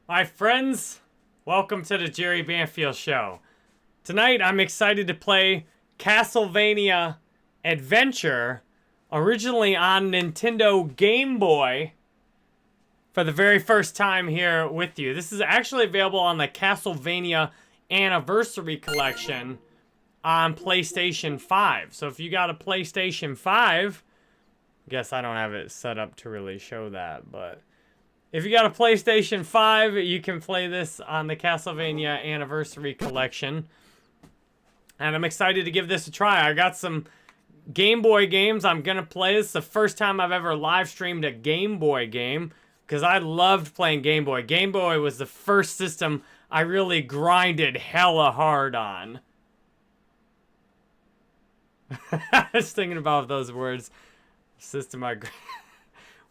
My friends, welcome to the Jerry Banfield Show. Tonight, I'm excited to play Castlevania Adventure, originally on Nintendo Game Boy, for the very first time here with you. This is actually available on the Castlevania Anniversary Collection on PlayStation 5. So if you got a PlayStation 5, I guess I don't have it set up to really show that, but if you got a PlayStation 5, you can play this on the Castlevania Anniversary Collection. And I'm excited to give this a try. I got some Game Boy games I'm going to play. This is the first time I've ever live streamed a Game Boy game, because I loved playing Game Boy. Game Boy was the first system I really grinded hella hard on. I was thinking about those words. System I...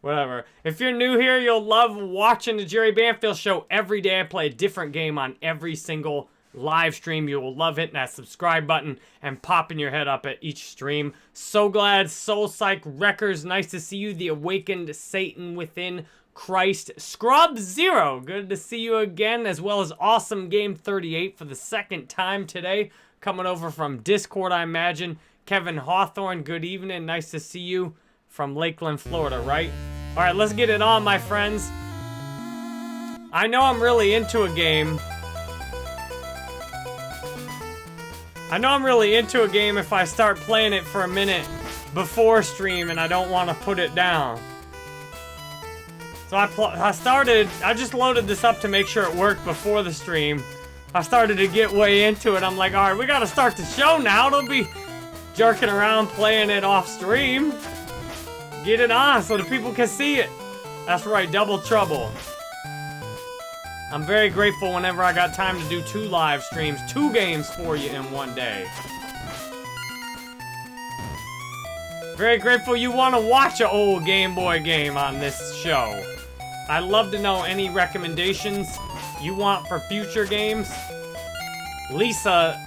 Whatever. If you're new here, you'll love watching the Jerry Banfield Show. Every day I play a different game on every single live stream. You will love hitting that subscribe button and popping your head up at each stream. So glad, Soul Psych Wreckers, nice to see you. The Awakened Satan Within Christ. Scrub Zero, good to see you again, as well as Awesome Game 38 for the second time today. Coming over from Discord, I imagine. Kevin Hawthorne, good evening, nice to see you from Lakeland, Florida, right? All right, let's get it on, my friends. I know I'm really into a game. I know I'm really into a game if I start playing it for a minute before stream and I don't want to put it down. So I just loaded this up to make sure it worked before the stream. I started to get way into it. I'm like, all right, we got to start the show now. Don't be jerking around playing it off stream. Get it on so the people can see it. That's right, double trouble. I'm very grateful whenever I got time to do 2 live streams, 2 games for you in one day. Very grateful you want to watch an old Game Boy game on this show. I'd love to know any recommendations you want for future games. Lisa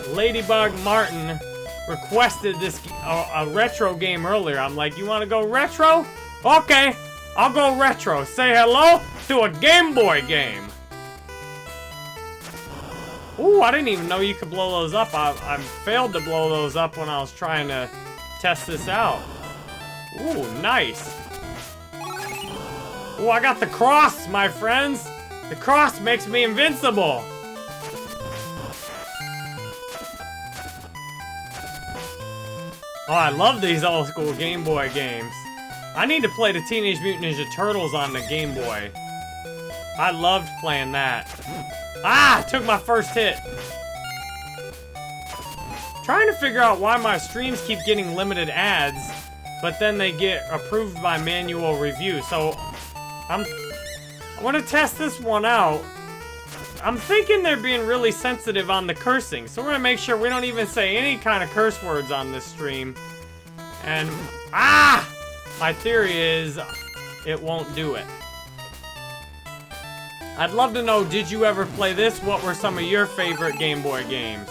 Ladybug Martin requested this a retro game earlier. I'm like, you want to go retro? Okay, I'll go retro. Say hello to a Game Boy game. Ooh, I didn't even know you could blow those up. I failed to blow those up when I was trying to test this out. Ooh, nice. Ooh, I got the cross, my friends. The cross makes me invincible. Oh, I love these old school Game Boy games. I need to play the Teenage Mutant Ninja Turtles on the Game Boy. I loved playing that. Ah, took my first hit. Trying to figure out why my streams keep getting limited ads, but then they get approved by manual review. So I want to test this one out. I'm thinking they're being really sensitive on the cursing, so we're gonna make sure we don't even say any kind of curse words on this stream. And my theory is it won't do it. I'd love to know, did you ever play this? What were some of your favorite Game Boy games?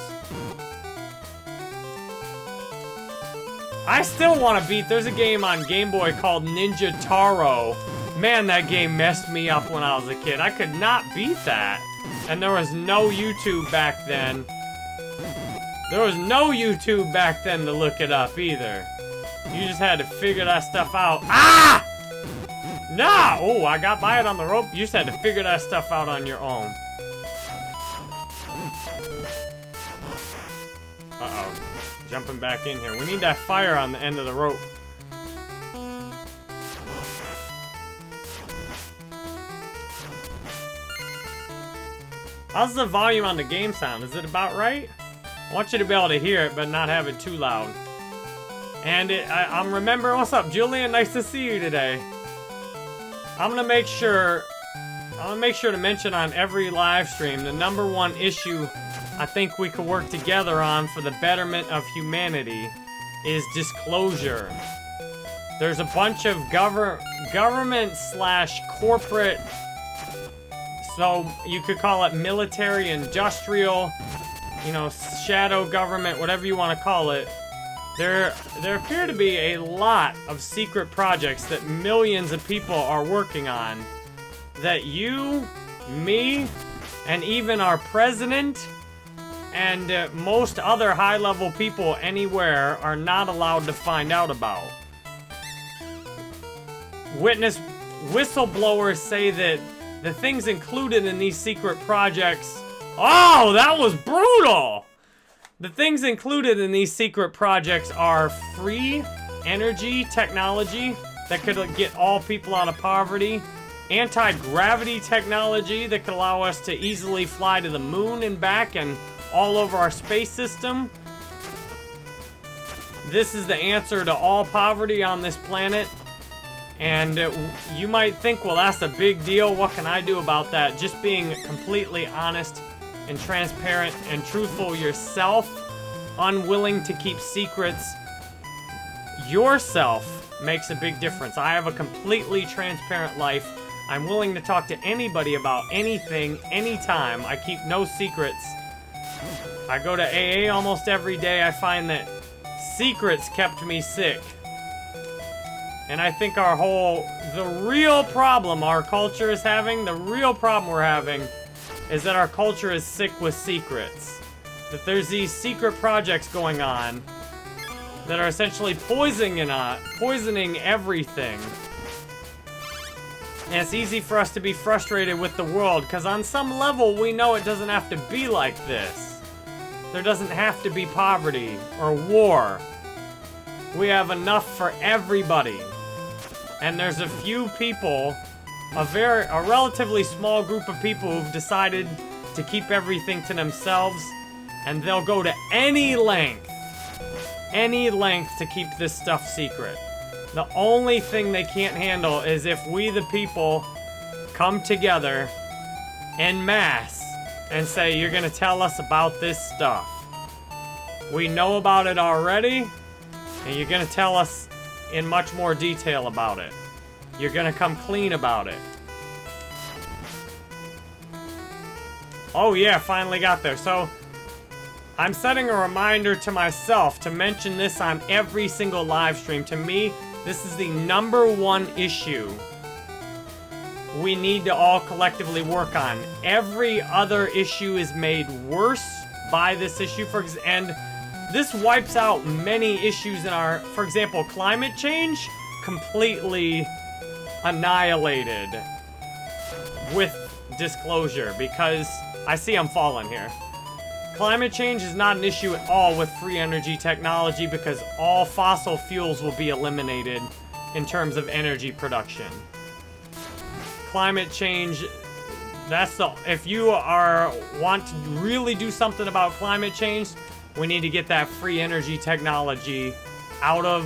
I still want to beat, there's a game on Game Boy called Ninja Taro. Man, that game messed me up when I was a kid. I could not beat that. And there was no YouTube back then. There was no YouTube back then to look it up either. You just had to figure that stuff out. Ah! Nah! Oh, I got by it on the rope. You just had to figure that stuff out on your own. Uh-oh. Jumping back in here. We need that fire on the end of the rope. How's the volume on the game sound? Is it about right? I want you to be able to hear it, but not have it too loud. And I'm remembering, what's up, Julian? Nice to see you today. I'm gonna make sure to mention on every live stream the #1 issue I think we could work together on for the betterment of humanity is disclosure. There's a bunch of government/corporate, so you could call it military, industrial, you know, shadow government, whatever you want to call it. There appear to be a lot of secret projects that millions of people are working on that you me, and even our president, and most other high-level people anywhere are not allowed to find out about. Whistleblowers say that the things included in these secret projects... Oh, that was brutal! The things included in these secret projects are free energy technology that could get all people out of poverty, anti-gravity technology that could allow us to easily fly to the moon and back and all over our space system. This is the answer to all poverty on this planet. And you might think, well, that's a big deal. What can I do about that? Just being completely honest and transparent and truthful yourself, unwilling to keep secrets yourself makes a big difference. I have a completely transparent life. I'm willing to talk to anybody about anything, anytime. I keep no secrets. I go to AA almost every day. I find that secrets kept me sick. And I think the real problem our culture is having, the real problem we're having, is that our culture is sick with secrets. That there's these secret projects going on that are essentially poisoning everything. And it's easy for us to be frustrated with the world, because on some level we know it doesn't have to be like this. There doesn't have to be poverty or war. We have enough for everybody. And there's a few people, a relatively small group of people who've decided to keep everything to themselves, and they'll go to any length to keep this stuff secret. The only thing they can't handle is if we, the people, come together en masse and say, you're gonna tell us about this stuff. We know about it already, and you're gonna tell us in much more detail about it. You're gonna come clean about it. Oh yeah, finally got there. So, I'm setting a reminder to myself to mention this on every single live stream. To me, this is the #1 issue we need to all collectively work on. Every other issue is made worse by this issue. And this wipes out many issues in our, for example, climate change, completely annihilated with disclosure, because I see I'm falling here. Climate change is not an issue at all with free energy technology, because all fossil fuels will be eliminated in terms of energy production. Climate change, if you want to really do something about climate change, we need to get that free energy technology out of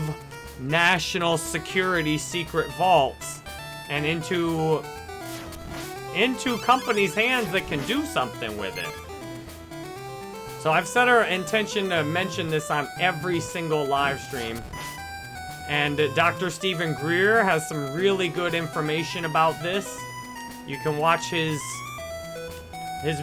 national security secret vaults and into companies' hands that can do something with it. So I've set our intention to mention this on every single live stream. And Dr. Stephen Greer has some really good information about this. You can watch his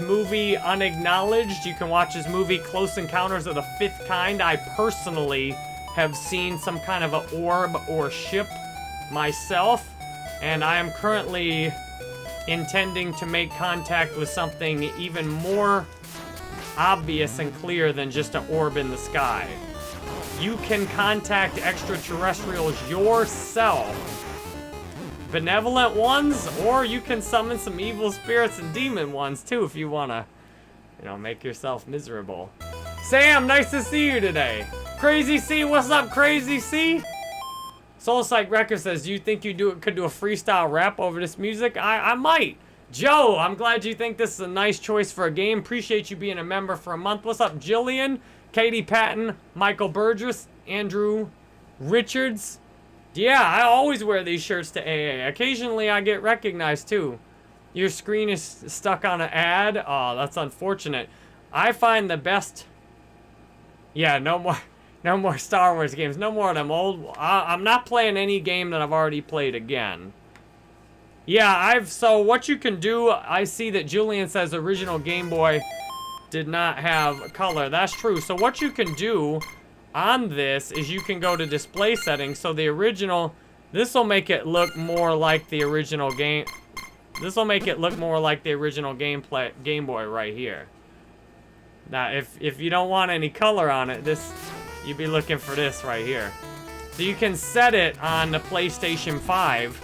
movie Unacknowledged. You can watch his movie Close Encounters of the Fifth Kind. I personally have seen some kind of an orb or ship myself, and I am currently intending to make contact with something even more obvious and clear than just an orb in the sky. You can contact extraterrestrials yourself, benevolent ones, or you can summon some evil spirits and demon ones too if you want to, make yourself miserable. Sam, nice to see you today. Crazy C, what's up, Crazy C? Soul Psych Record says, do you think you could do a freestyle rap over this music? I might. Joe, I'm glad you think this is a nice choice for a game. Appreciate you being a member for a month. What's up, Jillian, Katie Patton, Michael Burgess, Andrew Richards? Yeah, I always wear these shirts to AA. Occasionally, I get recognized, too. Your screen is stuck on an ad? Oh, that's unfortunate. I find the best... Yeah, no more Star Wars games. No more of them old... I'm not playing any game that I've already played again. Yeah, so what you can do, I see that Julian says original Game Boy did not have color. That's true. So what you can do on this is you can go to display settings. So the original, this will make it look more like the original game. This will make it look more like the original Game Boy right here. Now, if you don't want any color on it, you'd be looking for this right here. So you can set it on the PlayStation 5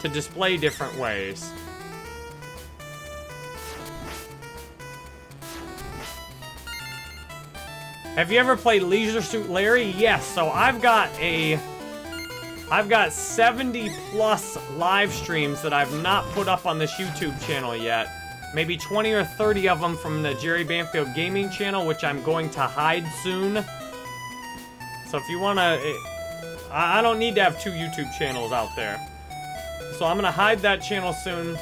to display different ways. Have you ever played Leisure Suit Larry? Yes. So I've got 70 plus live streams that I've not put up on this YouTube channel yet. Maybe 20 or 30 of them from the Jerry Banfield Gaming channel, which I'm going to hide soon. So if you want to... I don't need to have 2 YouTube channels out there. So I'm going to hide that channel soon.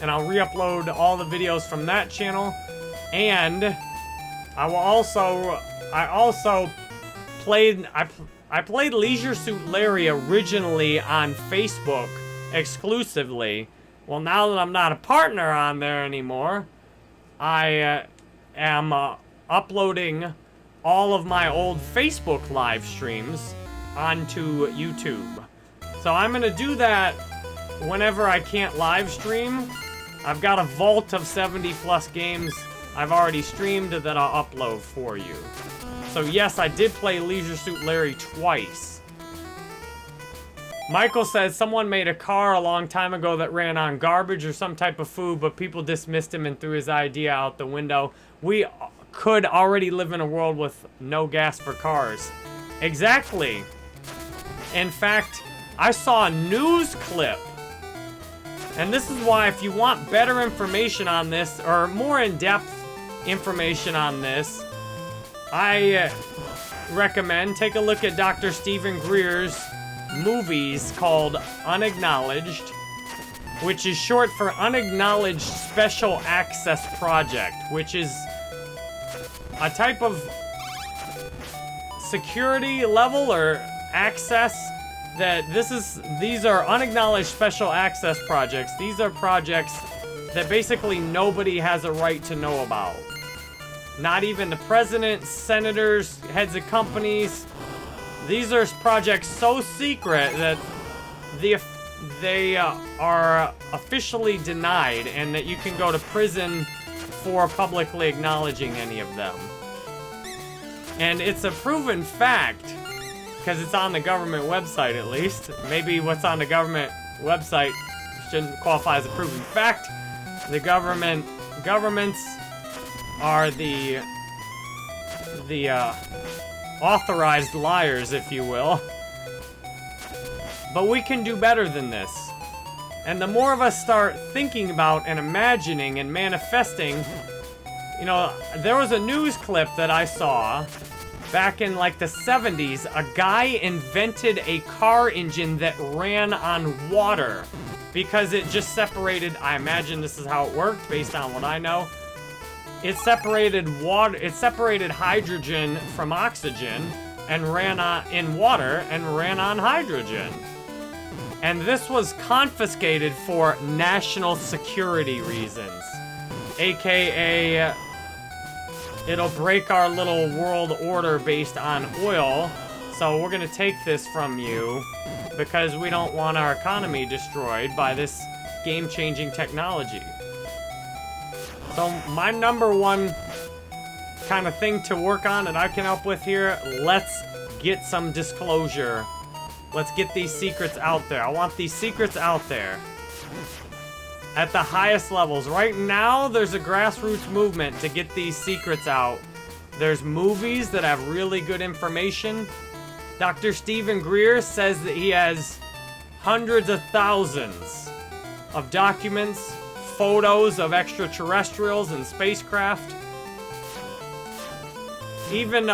And I'll re-upload all the videos from that channel. And I played Leisure Suit Larry originally on Facebook exclusively. Well, now that I'm not a partner on there anymore, I am uploading all of my old Facebook live streams onto YouTube. So I'm going to do that whenever I can't live stream. I've got a vault of 70 plus games I've already streamed that I'll upload for you. So yes, I did play Leisure Suit Larry twice. Michael says someone made a car a long time ago that ran on garbage or some type of food, but people dismissed him and threw his idea out the window. We could already live in a world with no gas for cars. Exactly. In fact, I saw a news clip. And this is why, if you want better information on this, or more in-depth information on this, I recommend take a look at Dr. Stephen Greer's movies called Unacknowledged, which is short for Unacknowledged Special Access Project, which is a type of security level or access that these are unacknowledged special access projects. These are projects that basically nobody has a right to know about. Not even the president, senators, heads of companies. These are projects so secret that they are officially denied, and that you can go to prison for publicly acknowledging any of them. And it's a proven fact, because it's on the government website at least. Maybe what's on the government website shouldn't qualify as a proven fact. The governments are the authorized liars, if you will. But we can do better than this. And the more of us start thinking about and imagining and manifesting, you know, there was a news clip that I saw back in like the 70s. A guy invented a car engine that ran on water because it just separated, I imagine this is how it worked based on what I know. It separated hydrogen from oxygen and ran in water and ran on hydrogen. And this was confiscated for national security reasons. AKA, it'll break our little world order based on oil. So we're gonna take this from you because we don't want our economy destroyed by this game-changing technology. So my number one kind of thing to work on that I can help with here, let's get some disclosure. Let's get these secrets out there. I want these secrets out there at the highest levels. Right now, there's a grassroots movement to get these secrets out. There's movies that have really good information. Dr. Stephen Greer says that he has hundreds of thousands of documents, photos of extraterrestrials and spacecraft. Even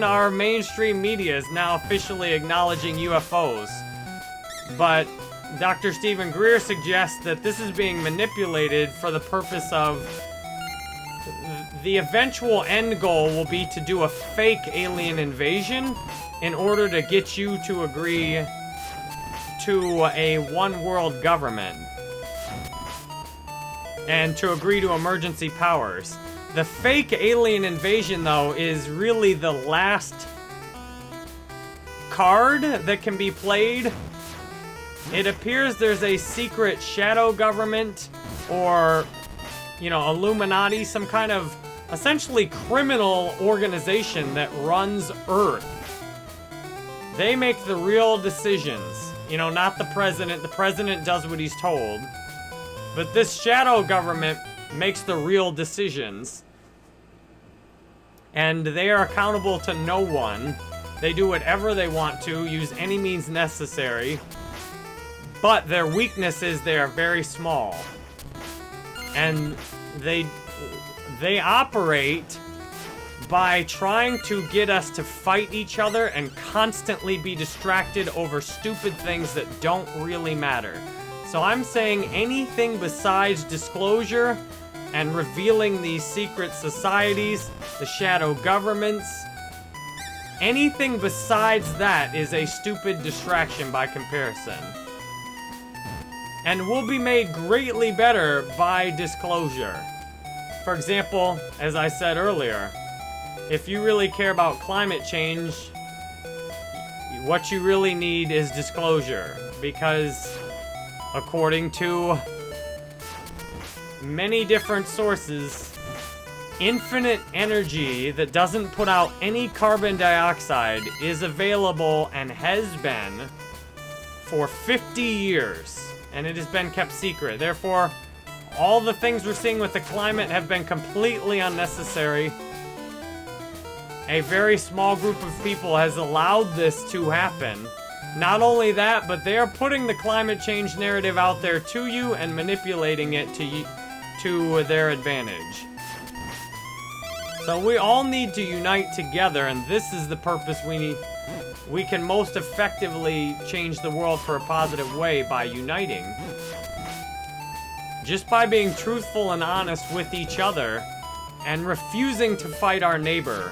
our mainstream media is now officially acknowledging UFOs. But Dr. Stephen Greer suggests that this is being manipulated for the purpose of the eventual end goal will be to do a fake alien invasion in order to get you to agree to a one world government and to agree to emergency powers. The fake alien invasion, though, is really the last card that can be played it appears there's a secret shadow government or, you know, Illuminati, some kind of essentially criminal organization that runs Earth. They make the real decisions. You know, not the president. The president does what he's told. But this shadow government makes the real decisions. And they are accountable to no one. They do whatever they want to, use any means necessary. But their weakness is they are very small. And they operate by trying to get us to fight each other and constantly be distracted over stupid things that don't really matter. So I'm saying anything besides disclosure and revealing these secret societies, the shadow governments, anything besides that is a stupid distraction by comparison. And will be made greatly better by disclosure. For example, as I said earlier, if you really care about climate change, what you really need is disclosure. Because according to many different sources, infinite energy that doesn't put out any carbon dioxide is available and has been for 50 years. And it has been kept secret. Therefore, all the things we're seeing with the climate have been completely unnecessary. A very small group of people has allowed this to happen. Not only that, but they are putting the climate change narrative out there to you and manipulating it to their advantage. So we all need to unite together, and this is the purpose we need. We can most effectively change the world for a positive way by uniting. Just by being truthful and honest with each other and refusing to fight our neighbor.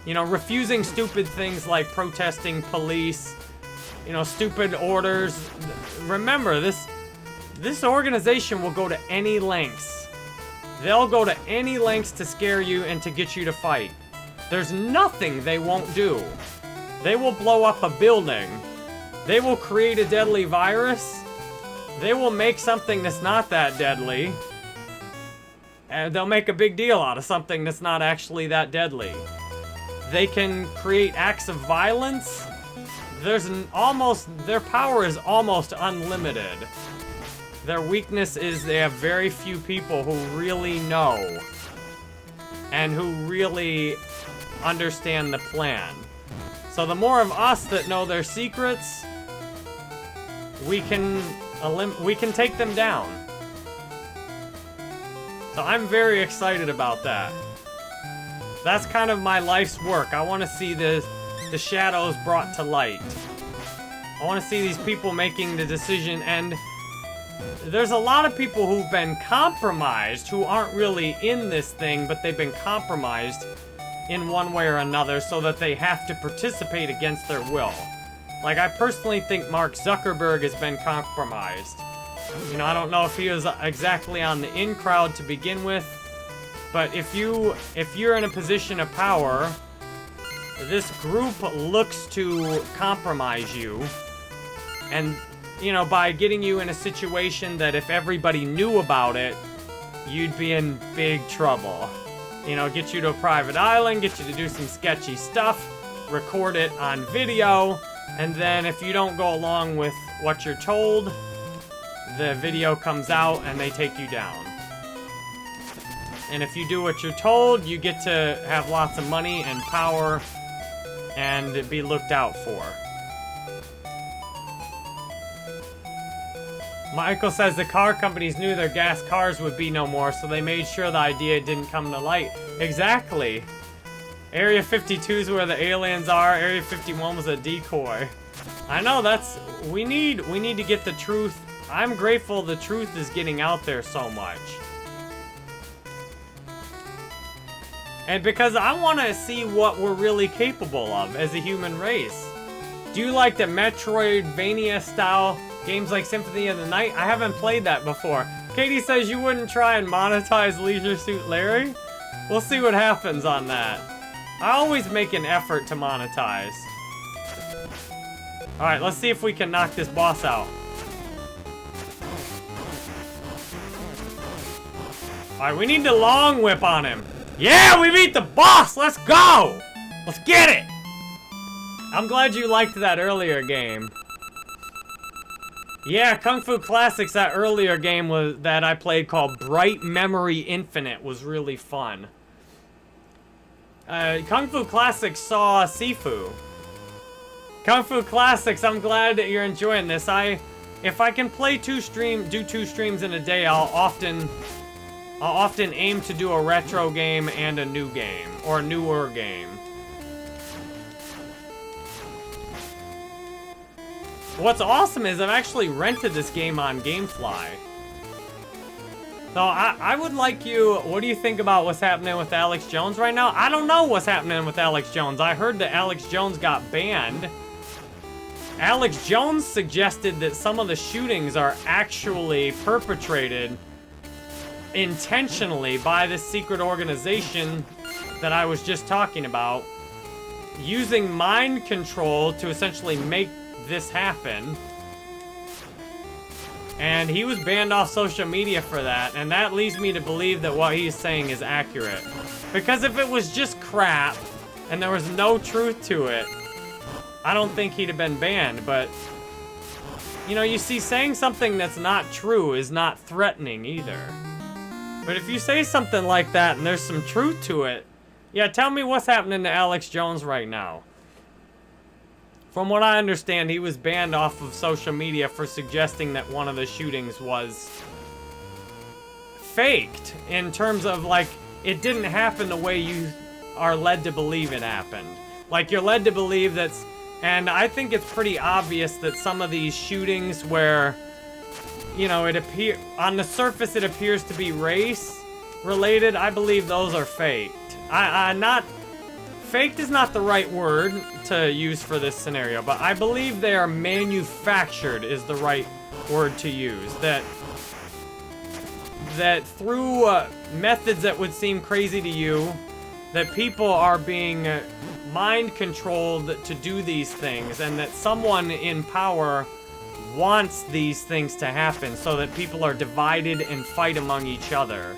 You know, refusing stupid things like protesting police, you know, stupid orders. Remember, this organization will go to any lengths. They'll go to any lengths to scare you and to get you to fight. There's nothing they won't do. They will blow up a building. They will create a deadly virus. They will make something that's not that deadly. And they'll make a big deal out of something that's not actually that deadly. They can create acts of violence. Their power is almost unlimited. Their weakness is they have very few people who really know and who really understand the plan. So the more of us that know their secrets, we can take them down. So I'm very excited about that. That's kind of my life's work. I want to see the shadows brought to light. I want to see these people making the decision, and there's a lot of people who've been compromised who aren't really in this thing, but they've been compromised in one way or another so that they have to participate against their will. Like, I personally think Mark Zuckerberg has been compromised. You know, I don't know if he was exactly on the in crowd to begin with, but if you're in a position of power, this group looks to compromise you. And, you know, by getting you in a situation that if everybody knew about it, you'd be in big trouble. You know, get you to a private island, get you to do some sketchy stuff, record it on video, and then if you don't go along with what you're told, the video comes out and they take you down. And if you do what you're told, you get to have lots of money and power and be looked out for. Michael says the car companies knew their gas cars would be no more, so they made sure the idea didn't come to light. Exactly. Area 52 is where the aliens are. Area 51 was a decoy. I know, we need to get the truth. I'm grateful the truth is getting out there so much. And because I want to see what we're really capable of as a human race. Do you like the Metroidvania style games like Symphony of the Night? I haven't played that before. Katie says you wouldn't try and monetize Leisure Suit Larry? We'll see what happens on that. I always make an effort to monetize. Alright, let's see if we can knock this boss out. Alright, we need the long whip on him. Yeah, we beat the boss! Let's go! Let's get it! I'm glad you liked that earlier game. Yeah, Kung Fu Classics, that earlier game that I played called Bright Memory Infinite was really fun. Kung Fu Classics saw Sifu. Kung Fu Classics, I'm glad that you're enjoying this. If I can play do two streams in a day, I'll often aim to do a retro game and a new game, or a newer game. What's awesome is I've actually rented this game on GameFly. So I would like you, what do you think about what's happening with Alex Jones right now? I don't know what's happening with Alex Jones. I heard that Alex Jones got banned. Alex Jones suggested that some of the shootings are actually perpetrated intentionally by this secret organization that I was just talking about, using mind control to essentially make this happen. And he was banned off social media for that, and that leads me to believe that what he's saying is accurate. Because if it was just crap and there was no truth to it, I don't think he'd have been banned. But you know, you see, saying something that's not true is not threatening either. But if you say something like that and there's some truth to it, yeah, tell me what's happening to Alex Jones right now. From what I understand, he was banned off of social media for suggesting that one of the shootings was faked, in terms of, like, it didn't happen the way you are led to believe it happened. Like, you're led to believe that's, and I think it's pretty obvious that some of these shootings where, you know, on the surface it appears to be race related, I believe those are faked. Faked is not the right word to use for this scenario, but I believe they are manufactured is the right word to use. That through methods that would seem crazy to you, that people are being mind controlled to do these things, and that someone in power wants these things to happen so that people are divided and fight among each other.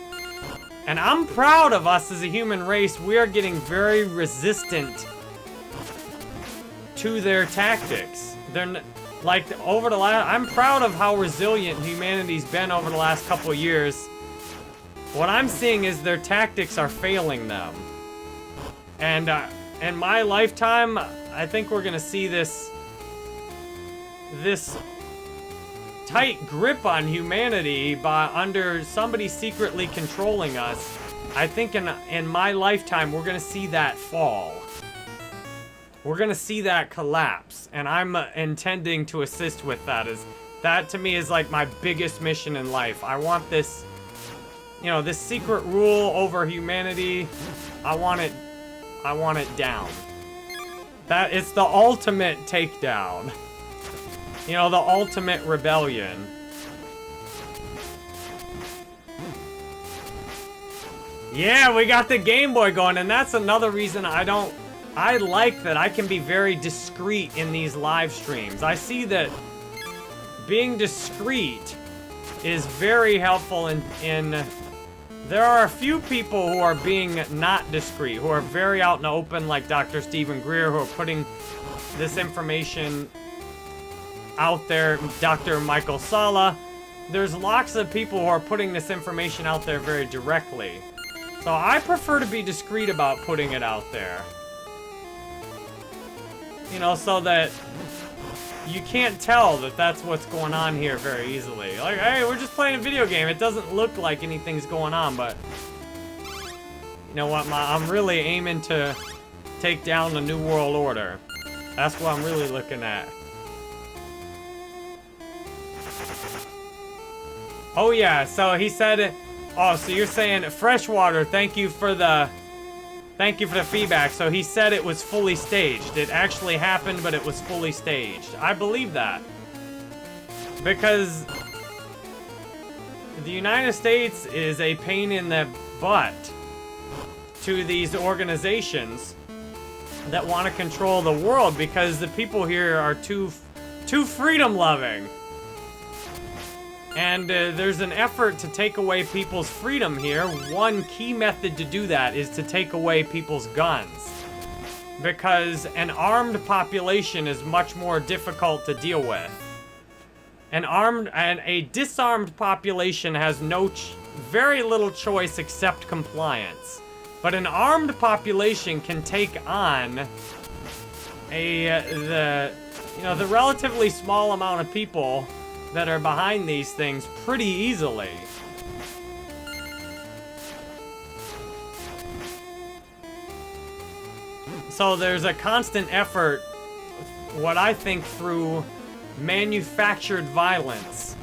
And I'm proud of us as a human race. We are getting very resistant to their tactics. They're like I'm proud of how resilient humanity's been over the last couple of years. What I'm seeing is their tactics are failing them. And in my lifetime, I think we're gonna see this tight grip on humanity under somebody secretly controlling us. I think in my lifetime we're gonna see that fall. We're gonna see that collapse, and I'm intending to assist with that. That to me is like my biggest mission in life. I want this, you know, this secret rule over humanity. I want it down. That it's the ultimate takedown. You know, the ultimate rebellion. Yeah, we got the Game Boy going, and that's another reason I like that I can be very discreet in these live streams. I see that being discreet is very helpful in there are a few people who are being not discreet, who are very out in the open, like Dr. Stephen Greer, who are putting this information out there, Dr. Michael Sala. There's lots of people who are putting this information out there very directly. So I prefer to be discreet about putting it out there. You know, so that you can't tell that that's what's going on here very easily. Like, hey, we're just playing a video game. It doesn't look like anything's going on, but you know what, I'm really aiming to take down the New World Order. That's what I'm really looking at. Oh yeah, so he said, oh, so you're saying Freshwater, thank you for the feedback. So he said it was fully staged. It actually happened, but it was fully staged. I believe that. Because the United States is a pain in the butt to these organizations that want to control the world, because the people here are too freedom loving. And there's an effort to take away people's freedom here. One key method to do that is to take away people's guns. Because an armed population is much more difficult to deal with. A disarmed population has very little choice except compliance. But an armed population can take on the relatively small amount of people that are behind these things pretty easily. So there's a constant effort, what I think, through manufactured violence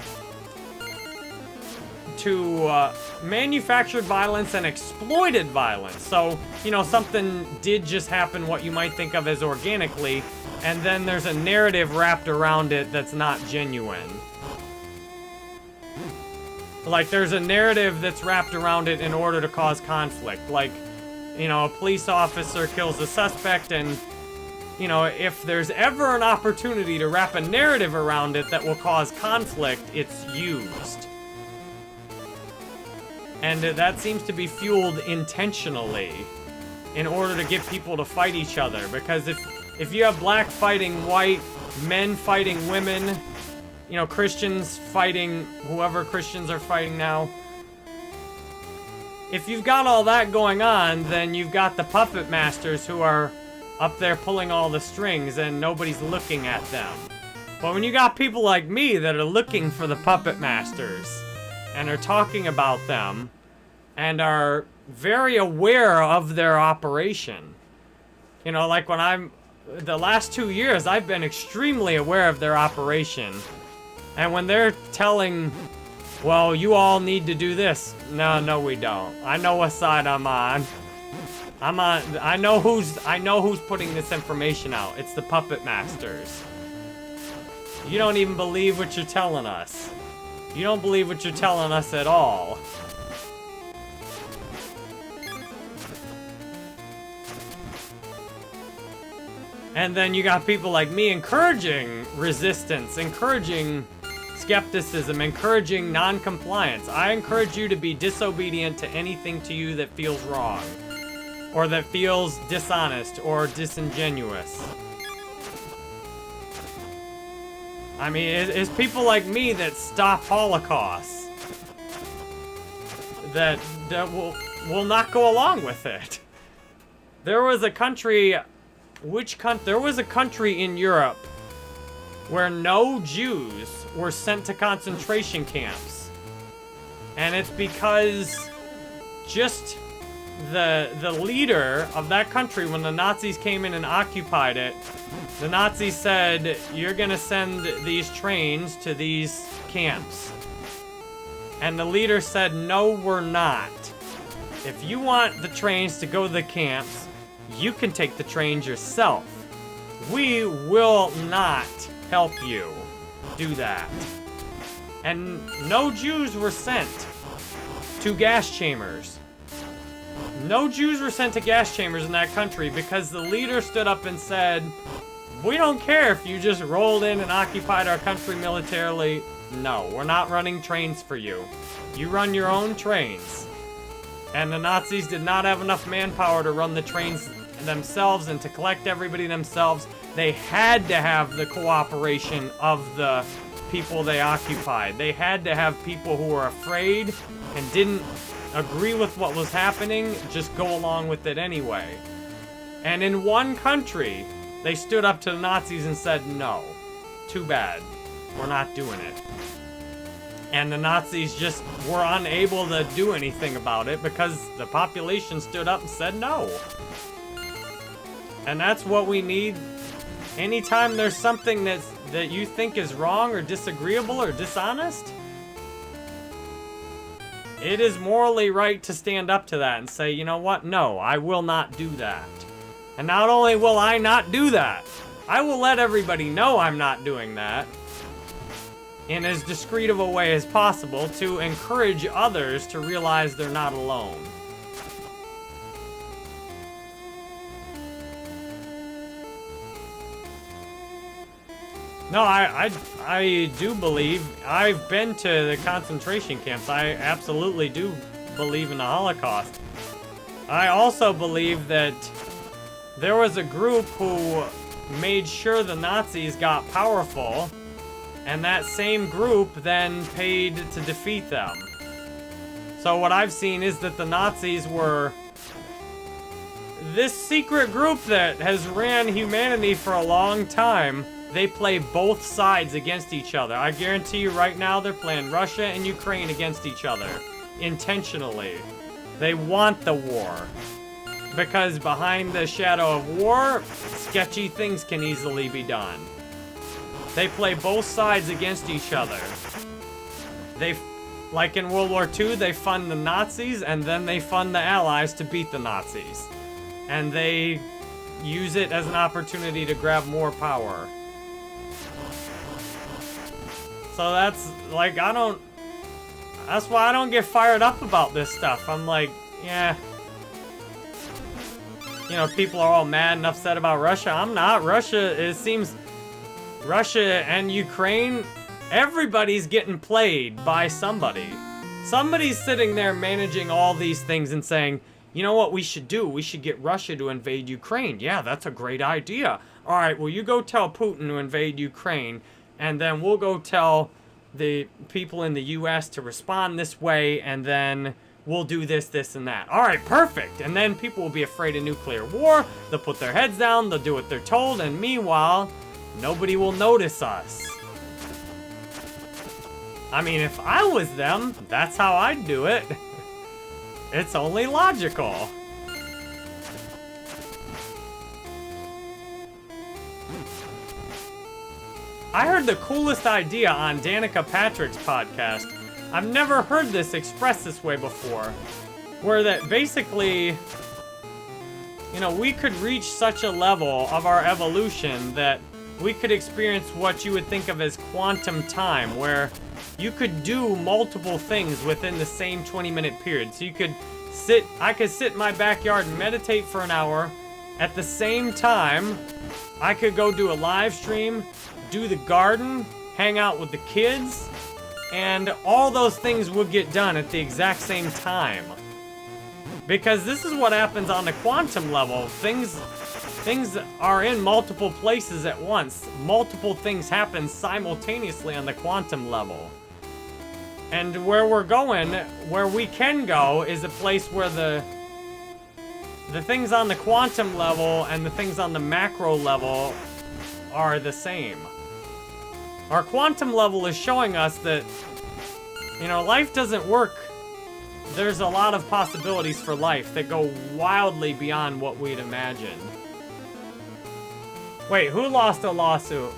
to manufactured violence and exploited violence. So, something did just happen, what you might think of as organically, and then there's a narrative wrapped around it that's not genuine. Like, there's a narrative that's wrapped around it in order to cause conflict. Like, a police officer kills a suspect, and, if there's ever an opportunity to wrap a narrative around it that will cause conflict, it's used. And that seems to be fueled intentionally in order to get people to fight each other. Because if you have black fighting white, men fighting women, Christians fighting whoever Christians are fighting now. If you've got all that going on, then you've got the puppet masters who are up there pulling all the strings and nobody's looking at them. But when you got people like me that are looking for the puppet masters and are talking about them and are very aware of their operation. Like when the last 2 years, I've been extremely aware of their operation. And when they're telling, well, you all need to do this. No, we don't. I know what side I'm on. I know who's putting this information out. It's the puppet masters. You don't even believe what you're telling us. You don't believe what you're telling us at all. And then you got people like me encouraging resistance, encouraging skepticism, encouraging non-compliance. I encourage you to be disobedient to anything to you that feels wrong, or that feels dishonest or disingenuous. I mean, it's people like me that stop Holocausts that will not go along with it. There was a country, there was a country in Europe where no Jews were sent to concentration camps. And it's because just the leader of that country, when the Nazis came in and occupied it, the Nazis said, you're gonna send these trains to these camps. And the leader said, no, we're not. If you want the trains to go to the camps, you can take the trains yourself. We will not help you do that. And no Jews were sent to gas chambers. No Jews were sent to gas chambers in that country because the leader stood up and said, we don't care if you just rolled in and occupied our country militarily. No, we're not running trains for you. You run your own trains. And the Nazis did not have enough manpower to run the trains themselves and to collect everybody themselves. They had to have the cooperation of the people they occupied. They had to have people who were afraid and didn't agree with what was happening, just go along with it anyway. And in one country, they stood up to the Nazis and said, no, too bad, we're not doing it. And the Nazis just were unable to do anything about it because the population stood up and said no. And that's what we need. Anytime there's something that you think is wrong or disagreeable or dishonest, it is morally right to stand up to that and say, you know what? No, I will not do that. And not only will I not do that, I will let everybody know I'm not doing that in as discreet of a way as possible to encourage others to realize they're not alone. No, I do believe. I've been to the concentration camps. I absolutely do believe in the Holocaust. I also believe that there was a group who made sure the Nazis got powerful, and that same group then paid to defeat them. So what I've seen is that the Nazis were this secret group that has ran humanity for a long time. They play both sides against each other. I guarantee you right now they're playing Russia and Ukraine against each other. Intentionally. They want the war. Because behind the shadow of war, sketchy things can easily be done. They play both sides against each other. Like in World War II, they fund the Nazis and then they fund the Allies to beat the Nazis. And they use it as an opportunity to grab more power. So that's, like, that's why I don't get fired up about this stuff. I'm like, yeah. You know, people are all mad and upset about Russia. I'm not. Russia, it seems, Russia and Ukraine, everybody's getting played by somebody. Somebody's sitting there managing all these things and saying, you know what we should do? We should get Russia to invade Ukraine. Yeah, that's a great idea. All right, well, you go tell Putin to invade Ukraine, and then we'll go tell the people in the U.S. to respond this way, and then we'll do this, this, and that. All right, perfect. And then people will be afraid of nuclear war. They'll put their heads down. They'll do what they're told. And meanwhile, nobody will notice us. I mean, if I was them, that's how I'd do it. It's only logical. I heard the coolest idea on Danica Patrick's podcast. I've never heard this expressed this way before. Where that basically, you know, we could reach such a level of our evolution that we could experience what you would think of as quantum time, where you could do multiple things within the same 20-minute period. So you could I could sit in my backyard and meditate for an hour. At the same time, I could go do a live stream, do the garden, hang out with the kids, and all those things would get done at the exact same time. Because this is what happens on the quantum level. Things are in multiple places at once. Multiple things happen simultaneously on the quantum level. And where we're going, where we can go, is a place where the things on the quantum level and the things on the macro level are the same. Our quantum level is showing us that, you know, life doesn't work. There's a lot of possibilities for life that go wildly beyond what we'd imagined. Wait, who lost a lawsuit?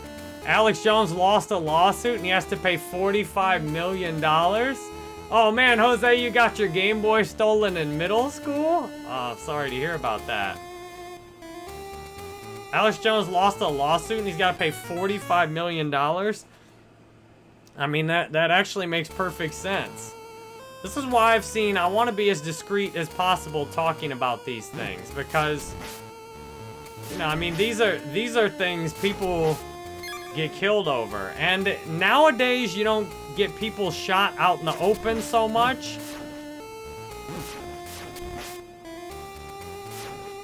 Alex Jones lost a lawsuit and he has to pay $45 million? Oh man, Jose, you got your Game Boy stolen in middle school? Oh, sorry to hear about that. Alex Jones lost a lawsuit and he's got to pay $45 million? I mean, that actually makes perfect sense. This is why I want to be as discreet as possible talking about these things, because, you know, I mean, these are things people get killed over. And nowadays, you don't get people shot out in the open so much.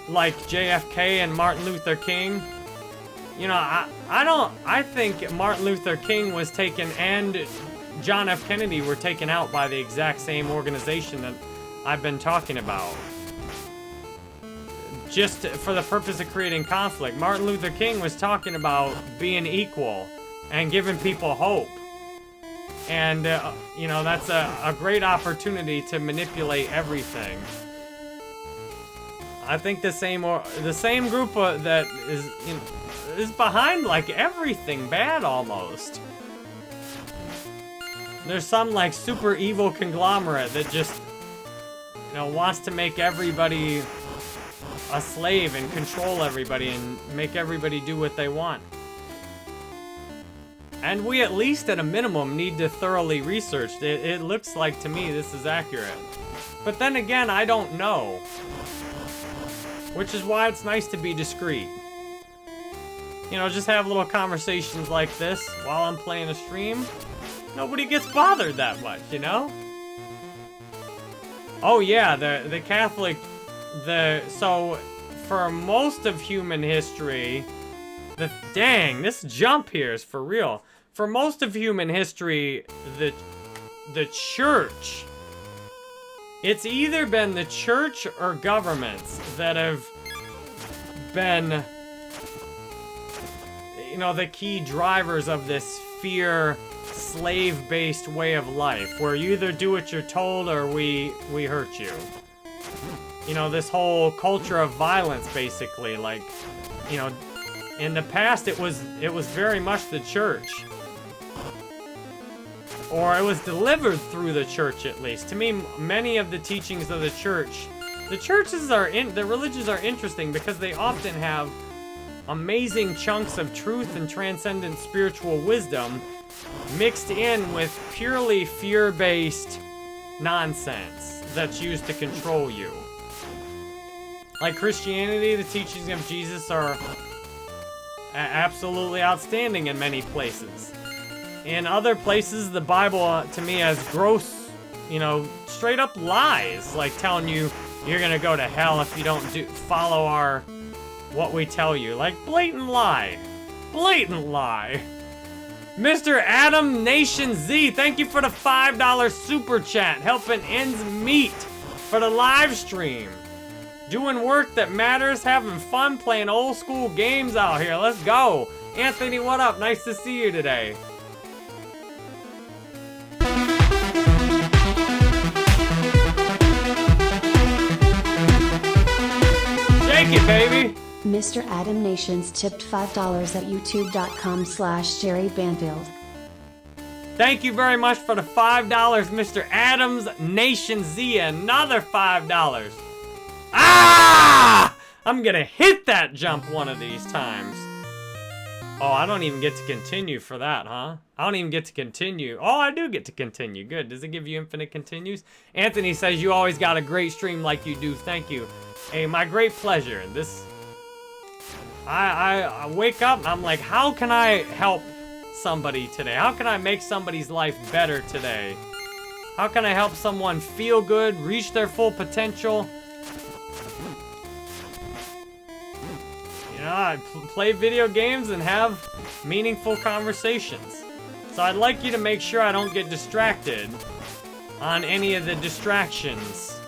Like JFK and Martin Luther King. You know, I think Martin Luther King was taken and John F. Kennedy were taken out by the exact same organization that I've been talking about. Just for the purpose of creating conflict. Martin Luther King was talking about being equal and giving people hope. And, you know, that's a great opportunity to manipulate everything. I think the same group that is, you know, is behind, like, everything bad almost. There's some, like, super evil conglomerate that just, you know, wants to make everybody a slave and control everybody and make everybody do what they want. And we at least at a minimum need to thoroughly research it. It looks like to me this is accurate. But then again, I don't know. Which is why it's nice to be discreet. you know, just have little conversations like this while I'm playing a stream. Nobody gets bothered that much, you know? Oh yeah, the Catholic, so for most of human history, dang, this jump here is for real. For most of human history, the church, it's either been the church or governments that have been, you know, the key drivers of this fear, slave-based way of life, where you either do what you're told or we hurt you. You know, this whole culture of violence, basically, like, you know, in the past it was very much the church. Or it was delivered through the church, at least. To me, many of the teachings of the churches the religions are interesting because they often have amazing chunks of truth and transcendent spiritual wisdom mixed in with purely fear-based nonsense that's used to control you. Like Christianity, the teachings of Jesus are absolutely outstanding in many places. In other places, the Bible, to me, has gross, you know, straight up lies, like telling you you're gonna go to hell if you don't follow what we tell you. Like, blatant lie. Blatant lie. Mr. Adam Nation Z, thank you for the $5 super chat, helping ends meet for the live stream. Doing work that matters, having fun playing old school games out here. Let's go. Anthony, what up? Nice to see you today. Shake it, baby. Mr. Adam Nations tipped $5 at youtube.com/Jerry Banfield. Thank you very much for the $5, Mr. Adams Nation Z. Another $5. Ah! I'm gonna hit that jump one of these times. Oh, I don't even get to continue for that, huh? I don't even get to continue. Oh, I do get to continue. Good. Does it give you infinite continues? Anthony says you always got a great stream like you do. Thank you. Hey, my great pleasure. I wake up and I'm like, how can I help somebody today? How can I make somebody's life better today? How can I help someone feel good, reach their full potential? You know, I play video games and have meaningful conversations. So I'd like you to make sure I don't get distracted on any of the distractions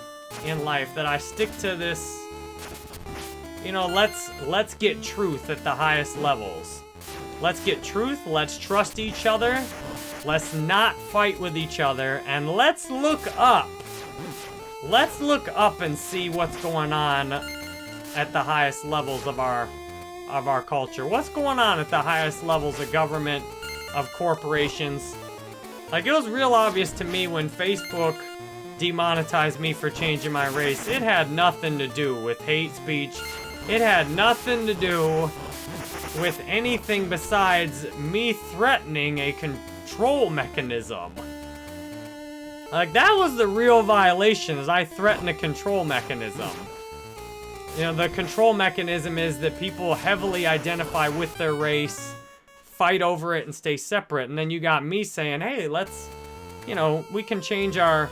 in life, that I stick to this, you know, let's get truth at the highest levels. Let's get truth, let's trust each other, let's not fight with each other, and let's look up. Let's look up and see what's going on at the highest levels of our culture. What's going on at the highest levels of government, of corporations? Like, it was real obvious to me when Facebook demonetized me for changing my race. It had nothing to do with hate speech. It had nothing to do with anything besides me threatening a control mechanism. Like, that was the real violation, is I threatened a control mechanism. You know, the control mechanism is that people heavily identify with their race, fight over it, and stay separate. And then you got me saying, hey, let's, you know, we can change our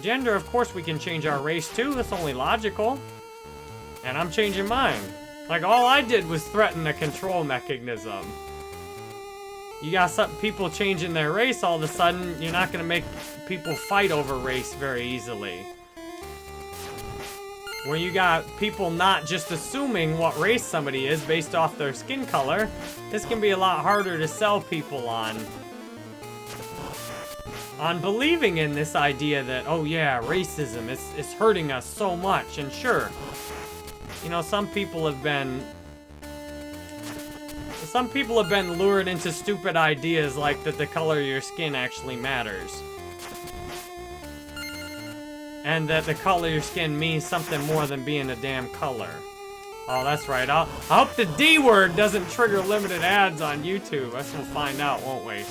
gender. Of course we can change our race too. That's only logical. And I'm changing mine. Like, all I did was threaten a control mechanism. You got some people changing their race all of a sudden, you're not gonna make people fight over race very easily. When you got people not just assuming what race somebody is based off their skin color, this can be a lot harder to sell people on believing in this idea that, oh yeah, racism is hurting us so much. And sure, you know, some people have been lured into stupid ideas like that the color of your skin actually matters. And that the color of your skin means something more than being a damn color. Oh, that's right. I hope the D word doesn't trigger limited ads on YouTube. I guess we'll find out, won't we?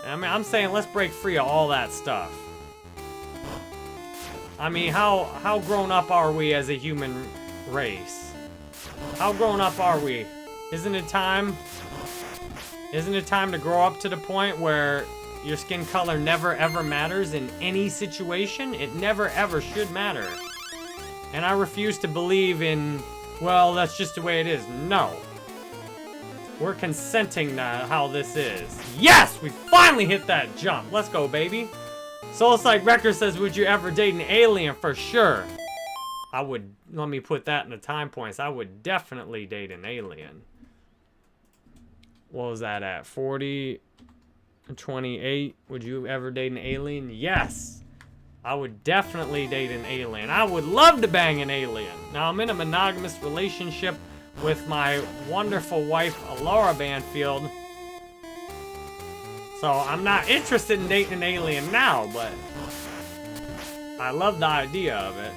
I mean, I'm saying let's break free of all that stuff. I mean, how grown up are we as a human race. How grown up are we? Isn't it time? Isn't it time to grow up to the point where your skin color never ever matters in any situation? It never ever should matter. And I refuse to believe in, well, that's just the way it is. No. We're consenting to how this is. Yes! We finally hit that jump. Let's go, baby. Soulsight Wrecker says, would you ever date an alien? For sure. I would, let me put that in the time points. I would definitely date an alien. What was that at? 40, 28. Would you ever date an alien? Yes. I would definitely date an alien. I would love to bang an alien. Now, I'm in a monogamous relationship with my wonderful wife, Laura Banfield. So, I'm not interested in dating an alien now, but I love the idea of it.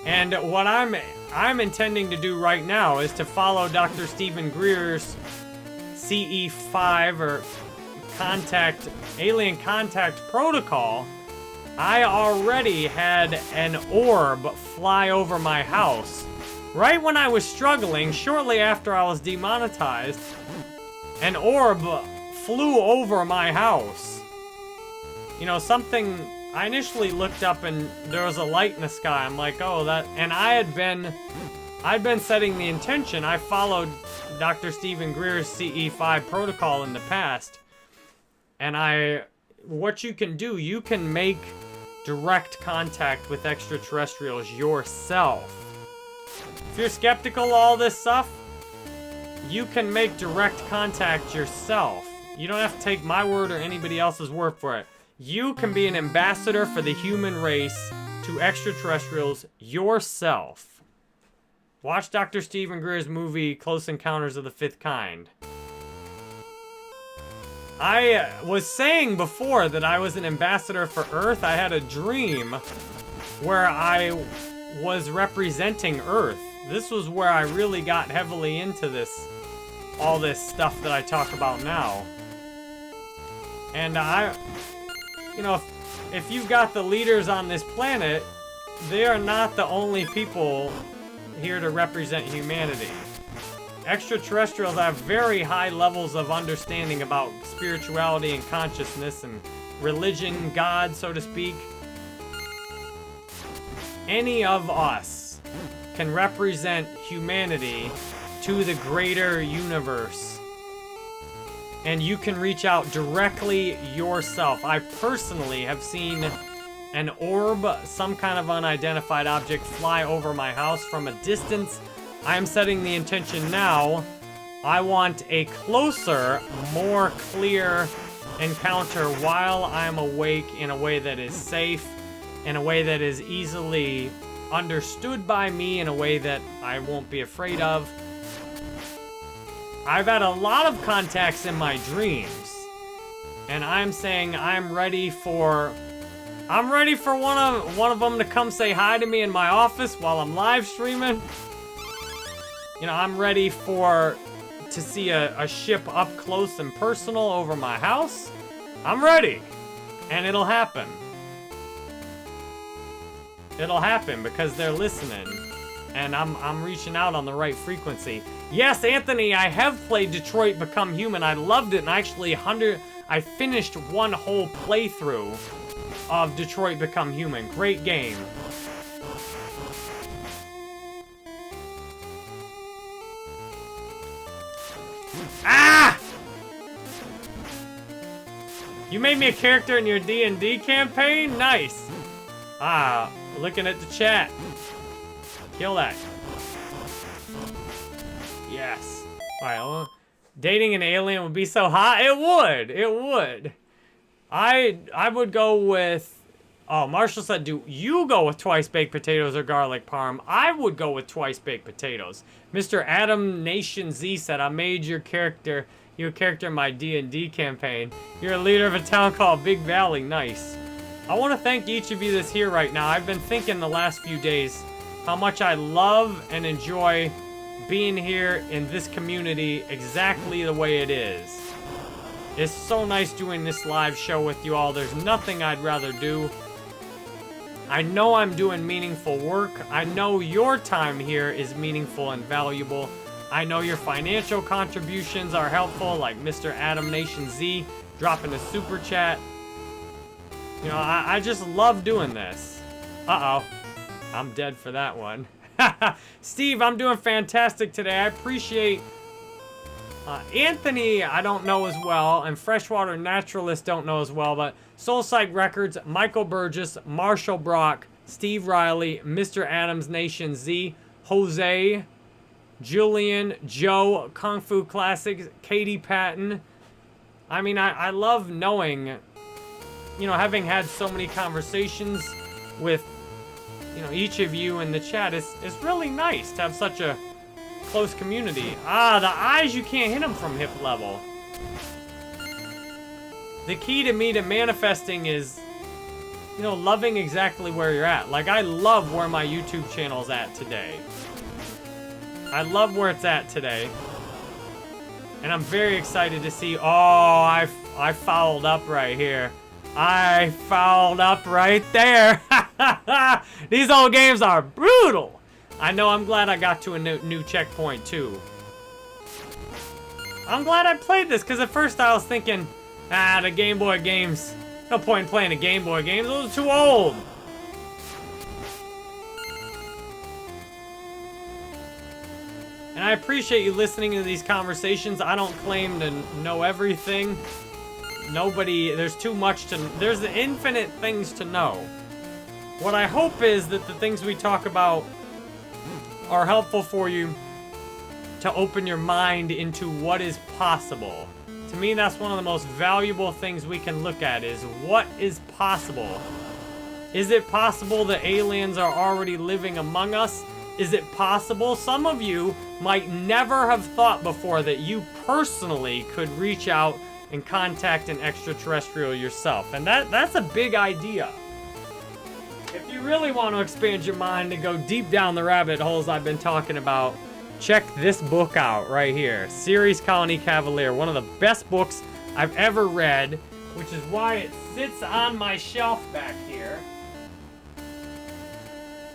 And what I'm intending to do right now is to follow Dr. Stephen Greer's CE5 or alien contact protocol. I already had an orb fly over my house. Right when I was struggling, shortly after I was demonetized, an orb flew over my house. You know, something, I initially looked up and there was a light in the sky. I'm like, oh, that, and I'd been setting the intention. I followed Dr. Stephen Greer's CE5 protocol in the past. And what you can do, you can make direct contact with extraterrestrials yourself. If you're skeptical of all this stuff, you can make direct contact yourself. You don't have to take my word or anybody else's word for it. You can be an ambassador for the human race to extraterrestrials yourself. Watch Dr. Stephen Greer's movie, Close Encounters of the Fifth Kind. I was saying before that I was an ambassador for Earth. I had a dream where I was representing Earth. This was where I really got heavily into all this stuff that I talk about now. And you know, if you've got the leaders on this planet, they are not the only people here to represent humanity. Extraterrestrials have very high levels of understanding about spirituality and consciousness and religion, God, so to speak. Any of us can represent humanity to the greater universe. And you can reach out directly yourself. I personally have seen an orb, some kind of unidentified object, fly over my house from a distance. I am setting the intention now. I want a closer, more clear encounter while I'm awake in a way that is safe, in a way that is easily understood by me, in a way that I won't be afraid of. I've had a lot of contacts in my dreams, and I'm saying I'm ready for one of them to come say hi to me in my office while I'm live streaming. You know, I'm ready to see a ship up close and personal over my house. I'm ready, and it'll happen. It'll happen because they're listening, and I'm reaching out on the right frequency. Yes, Anthony, I have played Detroit Become Human. I loved it, and actually I finished one whole playthrough of Detroit Become Human. Great game. Ah! You made me a character in your D&D campaign? Nice. Ah, looking at the chat. Kill that. Yes. Alright, well, dating an alien would be so hot. It would. It would. I would go with... Oh, Marshall said, do you go with twice baked potatoes or garlic parm? I would go with twice baked potatoes. Mr. Adam Nation Z said, I made your character in my D&D campaign. You're a leader of a town called Big Valley. Nice. I want to thank each of you that's here right now. I've been thinking the last few days how much I love and enjoy being here in this community exactly the way it is. It's so nice doing this live show with you all. There's nothing I'd rather do. I know I'm doing meaningful work. I know your time here is meaningful and valuable. I know your financial contributions are helpful, like Mr. Adam Nation Z dropping a super chat. You know, I just love doing this. Uh-oh. I'm dead for that one. Steve, I'm doing fantastic today. I appreciate... Anthony, I don't know as well, and Freshwater Naturalist don't know as well, but Soul Psych Records, Michael Burgess, Marshall Brock, Steve Riley, Mr. Adams Nation Z, Jose, Julian, Joe, Kung Fu Classics, Katie Patton. I mean, I love knowing, you know, having had so many conversations with, you know, each of you in the chat. It's really nice to have such a close community. Ah, the eyes, you can't hit them from hip level. The key to me to manifesting is, you know, loving exactly where you're at. Like, I love where my YouTube channel's at today. I love where it's at today. And I'm very excited to see, oh, I fouled up right here. I fouled up right there. These old games are brutal. I know, I'm glad I got to a new checkpoint, too. I'm glad I played this, because at first I was thinking, the Game Boy games, no point in playing a Game Boy game, those are too old. And I appreciate you listening to these conversations. I don't claim to know everything. There's too much to, there's infinite things to know. What I hope is that the things we talk about are helpful for you to open your mind into what is possible. To me, that's one of the most valuable things we can look at is what is possible. Is it possible that aliens are already living among us? Is it possible? Some of you might never have thought before that you personally could reach out and contact an extraterrestrial yourself. And that's a big idea. If you really want to expand your mind and go deep down the rabbit holes I've been talking about, check this book out right here. Ceres Colony Cavalier, one of the best books I've ever read, which is why it sits on my shelf back here.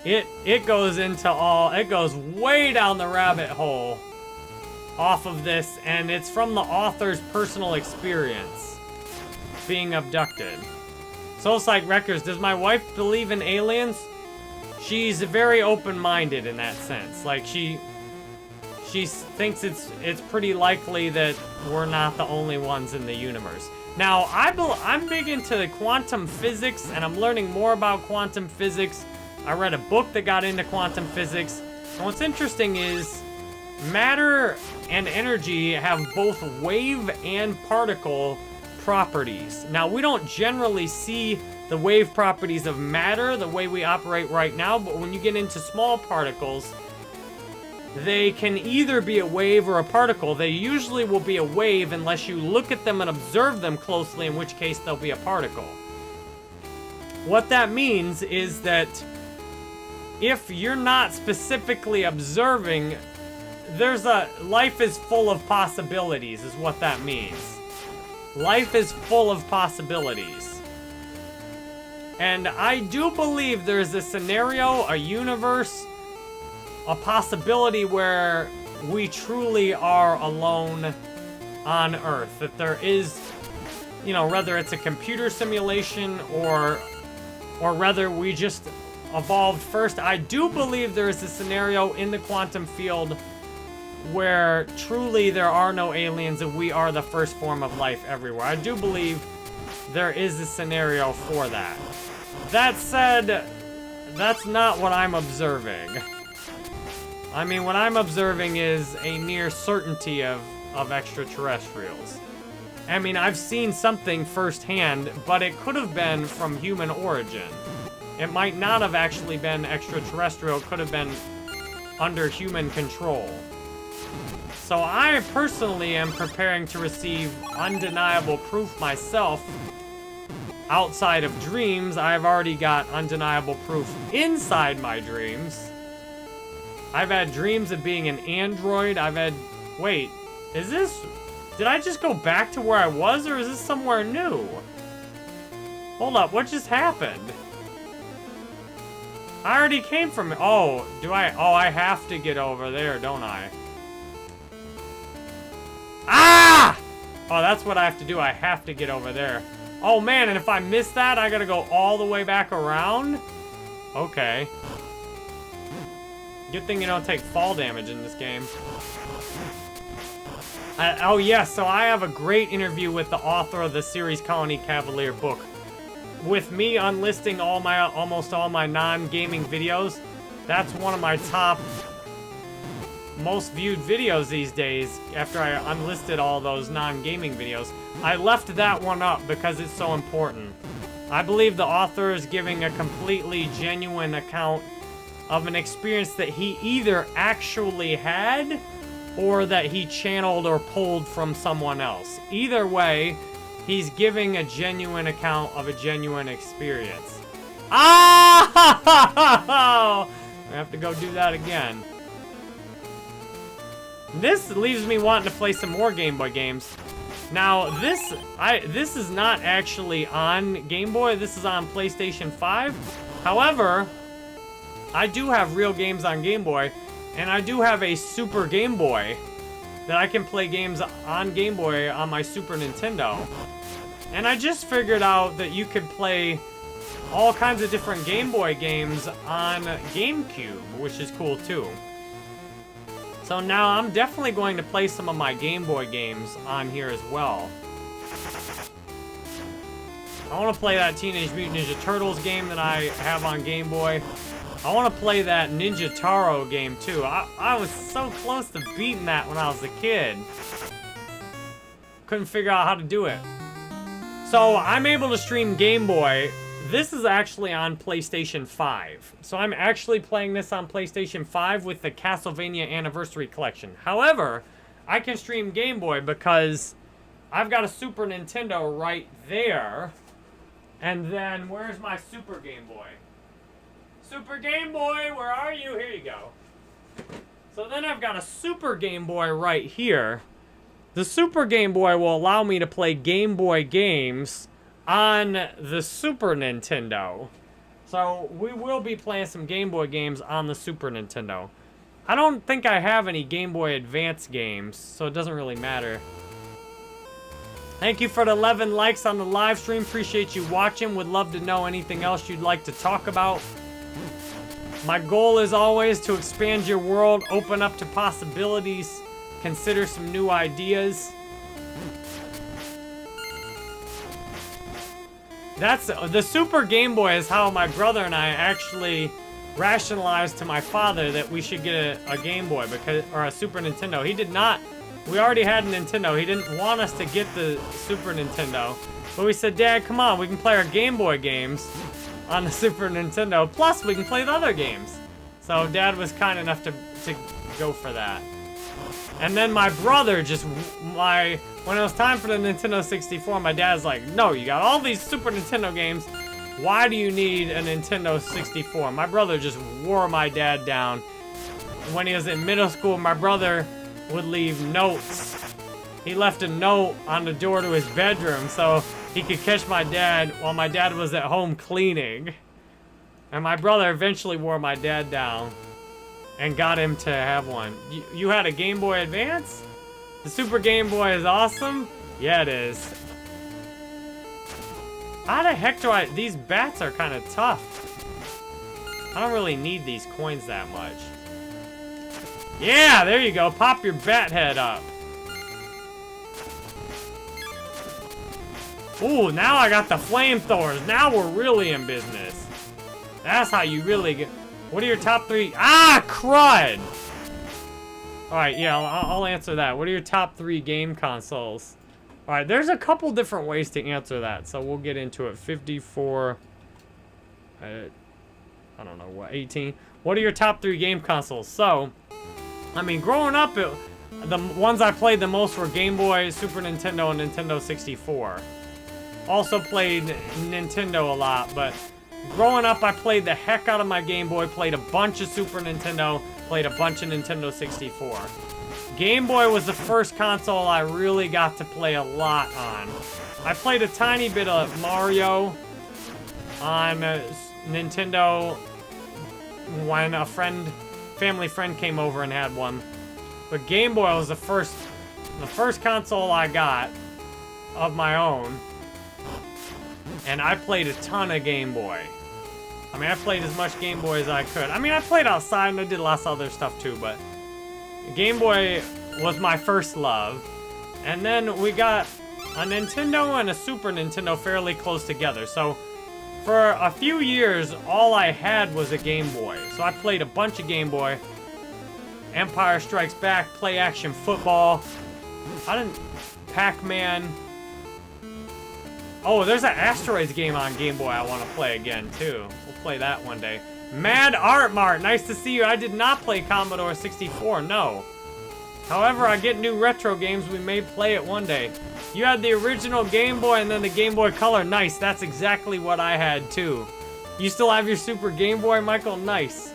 It goes it goes way down the rabbit hole off of this, and it's from the author's personal experience being abducted. Soul Psych Records, does my wife believe in aliens? She's very open-minded in that sense. Like, she thinks it's pretty likely that we're not the only ones in the universe. Now, I'm big into quantum physics, and I'm learning more about quantum physics. I read a book that got into quantum physics. And what's interesting is matter and energy have both wave and particle properties. Now, we don't generally see the wave properties of matter the way we operate right now, but when you get into small particles, they can either be a wave or a particle. They usually will be a wave unless you look at them and observe them closely, in which case they'll be a particle. What that means is that if you're not specifically observing, life is full of possibilities, is what that means. Life is full of possibilities. And I do believe there's a scenario, a universe, a possibility where we truly are alone on Earth. That there is, you know, whether it's a computer simulation or whether we just evolved first. I do believe there is a scenario in the quantum field where truly there are no aliens and we are the first form of life everywhere. I do believe there is a scenario for that. That said, that's not what I'm observing. I mean, what I'm observing is a near certainty of extraterrestrials. I mean, I've seen something firsthand, but it could have been from human origin. It might not have actually been extraterrestrial, it could have been under human control. So I personally am preparing to receive undeniable proof myself. Outside of dreams, I've already got undeniable proof inside my dreams. I've had dreams of being an android. Wait, did I just go back to where I was, or is this somewhere new? Hold up, what just happened? I already came from... Oh, do I... Oh, I have to get over there, don't I? Ah! Oh, that's what I have to do. I have to get over there. Oh, man, and if I miss that, I gotta go all the way back around? Okay. Good thing you don't take fall damage in this game. Oh, yes, so I have a great interview with the author of the series Colony Cavalier book. With me unlisting almost all my non-gaming videos, that's one of my top most viewed videos these days after I unlisted all those non-gaming videos. I left that one up because it's so important. I believe the author is giving a completely genuine account of an experience that he either actually had or that he channeled or pulled from someone else. Either way, he's giving a genuine account of a genuine experience. Ah! I have to go do that again. This leaves me wanting to play some more Game Boy games. Now, this is not actually on Game Boy. This is on PlayStation 5. However, I do have real games on Game Boy, and I do have a Super Game Boy that I can play games on Game Boy on my Super Nintendo. And I just figured out that you could play all kinds of different Game Boy games on GameCube, which is cool too. So now I'm definitely going to play some of my Game Boy games on here as well. I want to play that Teenage Mutant Ninja Turtles game that I have on Game Boy. I want to play that Ninja Taro game too. I was so close to beating that when I was a kid. Couldn't figure out how to do it. So I'm able to stream Game Boy. This is actually on PlayStation 5. So I'm actually playing this on PlayStation 5 with the Castlevania Anniversary Collection. However, I can stream Game Boy because I've got a Super Nintendo right there. And then, where's my Super Game Boy? Super Game Boy, where are you? Here you go. So then I've got a Super Game Boy right here. The Super Game Boy will allow me to play Game Boy games on the Super Nintendo. So we will be playing some Game Boy games on the Super Nintendo. I don't think I have any Game Boy Advance games, so it doesn't really matter. Thank you for the 11 likes on the live stream. Appreciate you watching. Would love to know anything else you'd like to talk about. My goal is always to expand your world, open up to possibilities, consider some new ideas. That's the Super Game Boy is how my brother and I actually rationalized to my father that we should get a Game Boy or a Super Nintendo. He did not. We already had a Nintendo. He didn't want us to get the Super Nintendo. But we said, Dad, come on, we can play our Game Boy games on the Super Nintendo. Plus, we can play the other games. So Dad was kind enough to go for that. And then my brother when it was time for the Nintendo 64, my dad's like, no, you got all these Super Nintendo games. Why do you need a Nintendo 64? My brother just wore my dad down. When he was in middle school, my brother would leave notes. He left a note on the door to his bedroom so he could catch my dad while my dad was at home cleaning. And my brother eventually wore my dad down and got him to have one. You had a Game Boy Advance? The Super Game Boy is awesome? Yeah, it is. How the heck do these bats are kind of tough. I don't really need these coins that much. Yeah, there you go. Pop your bat head up. Ooh, now I got the flamethrowers. Now we're really in business. That's how you really get... What are your top 3? Ah, crud! Alright, yeah, I'll answer that. What are your top 3 game consoles? Alright, there's a couple different ways to answer that, so we'll get into it. 54... I don't know, what, 18? What are your top 3 game consoles? So, I mean, growing up, the ones I played the most were Game Boy, Super Nintendo, and Nintendo 64. Also played Nintendo a lot, but growing up, I played the heck out of my Game Boy, played a bunch of Super Nintendo, played a bunch of Nintendo 64. Game Boy was the first console I really got to play a lot on. I played a tiny bit of Mario on Nintendo when a family friend came over and had one. But Game Boy was the first console I got of my own. And I played a ton of Game Boy. I mean, I played as much Game Boy as I could. I mean, I played outside and I did lots of other stuff too, but Game Boy was my first love. And then we got a Nintendo and a Super Nintendo fairly close together. So for a few years, all I had was a Game Boy. So I played a bunch of Game Boy. Empire Strikes Back, Play Action Football. Pac-Man. Oh, there's an Asteroids game on Game Boy I want to play again, too. We'll play that one day. Mad Art Mart, nice to see you. I did not play Commodore 64, no. However, I get new retro games. We may play it one day. You had the original Game Boy and then the Game Boy Color. Nice, that's exactly what I had, too. You still have your Super Game Boy, Michael? Nice.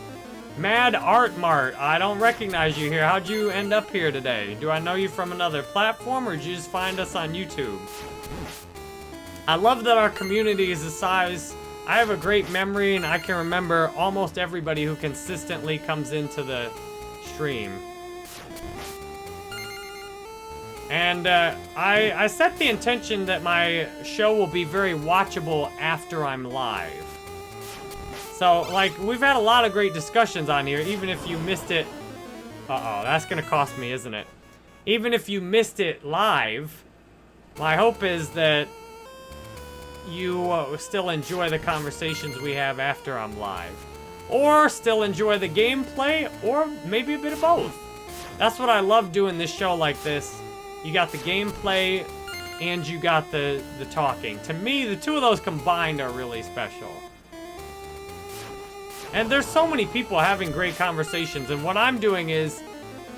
Mad Art Mart, I don't recognize you here. How'd you end up here today? Do I know you from another platform, or did you just find us on YouTube? I love that our community is the size. I have a great memory, and I can remember almost everybody who consistently comes into the stream. And I set the intention that my show will be very watchable after I'm live. So, like, we've had a lot of great discussions on here, even if you missed it. Uh-oh, that's gonna cost me, isn't it? Even if you missed it live, my hope is that you still enjoy the conversations we have after I'm live. Or still enjoy the gameplay, or maybe a bit of both. That's what I love doing this show like this. You got the gameplay, and you got the talking. To me, the two of those combined are really special. And there's so many people having great conversations, and what I'm doing is,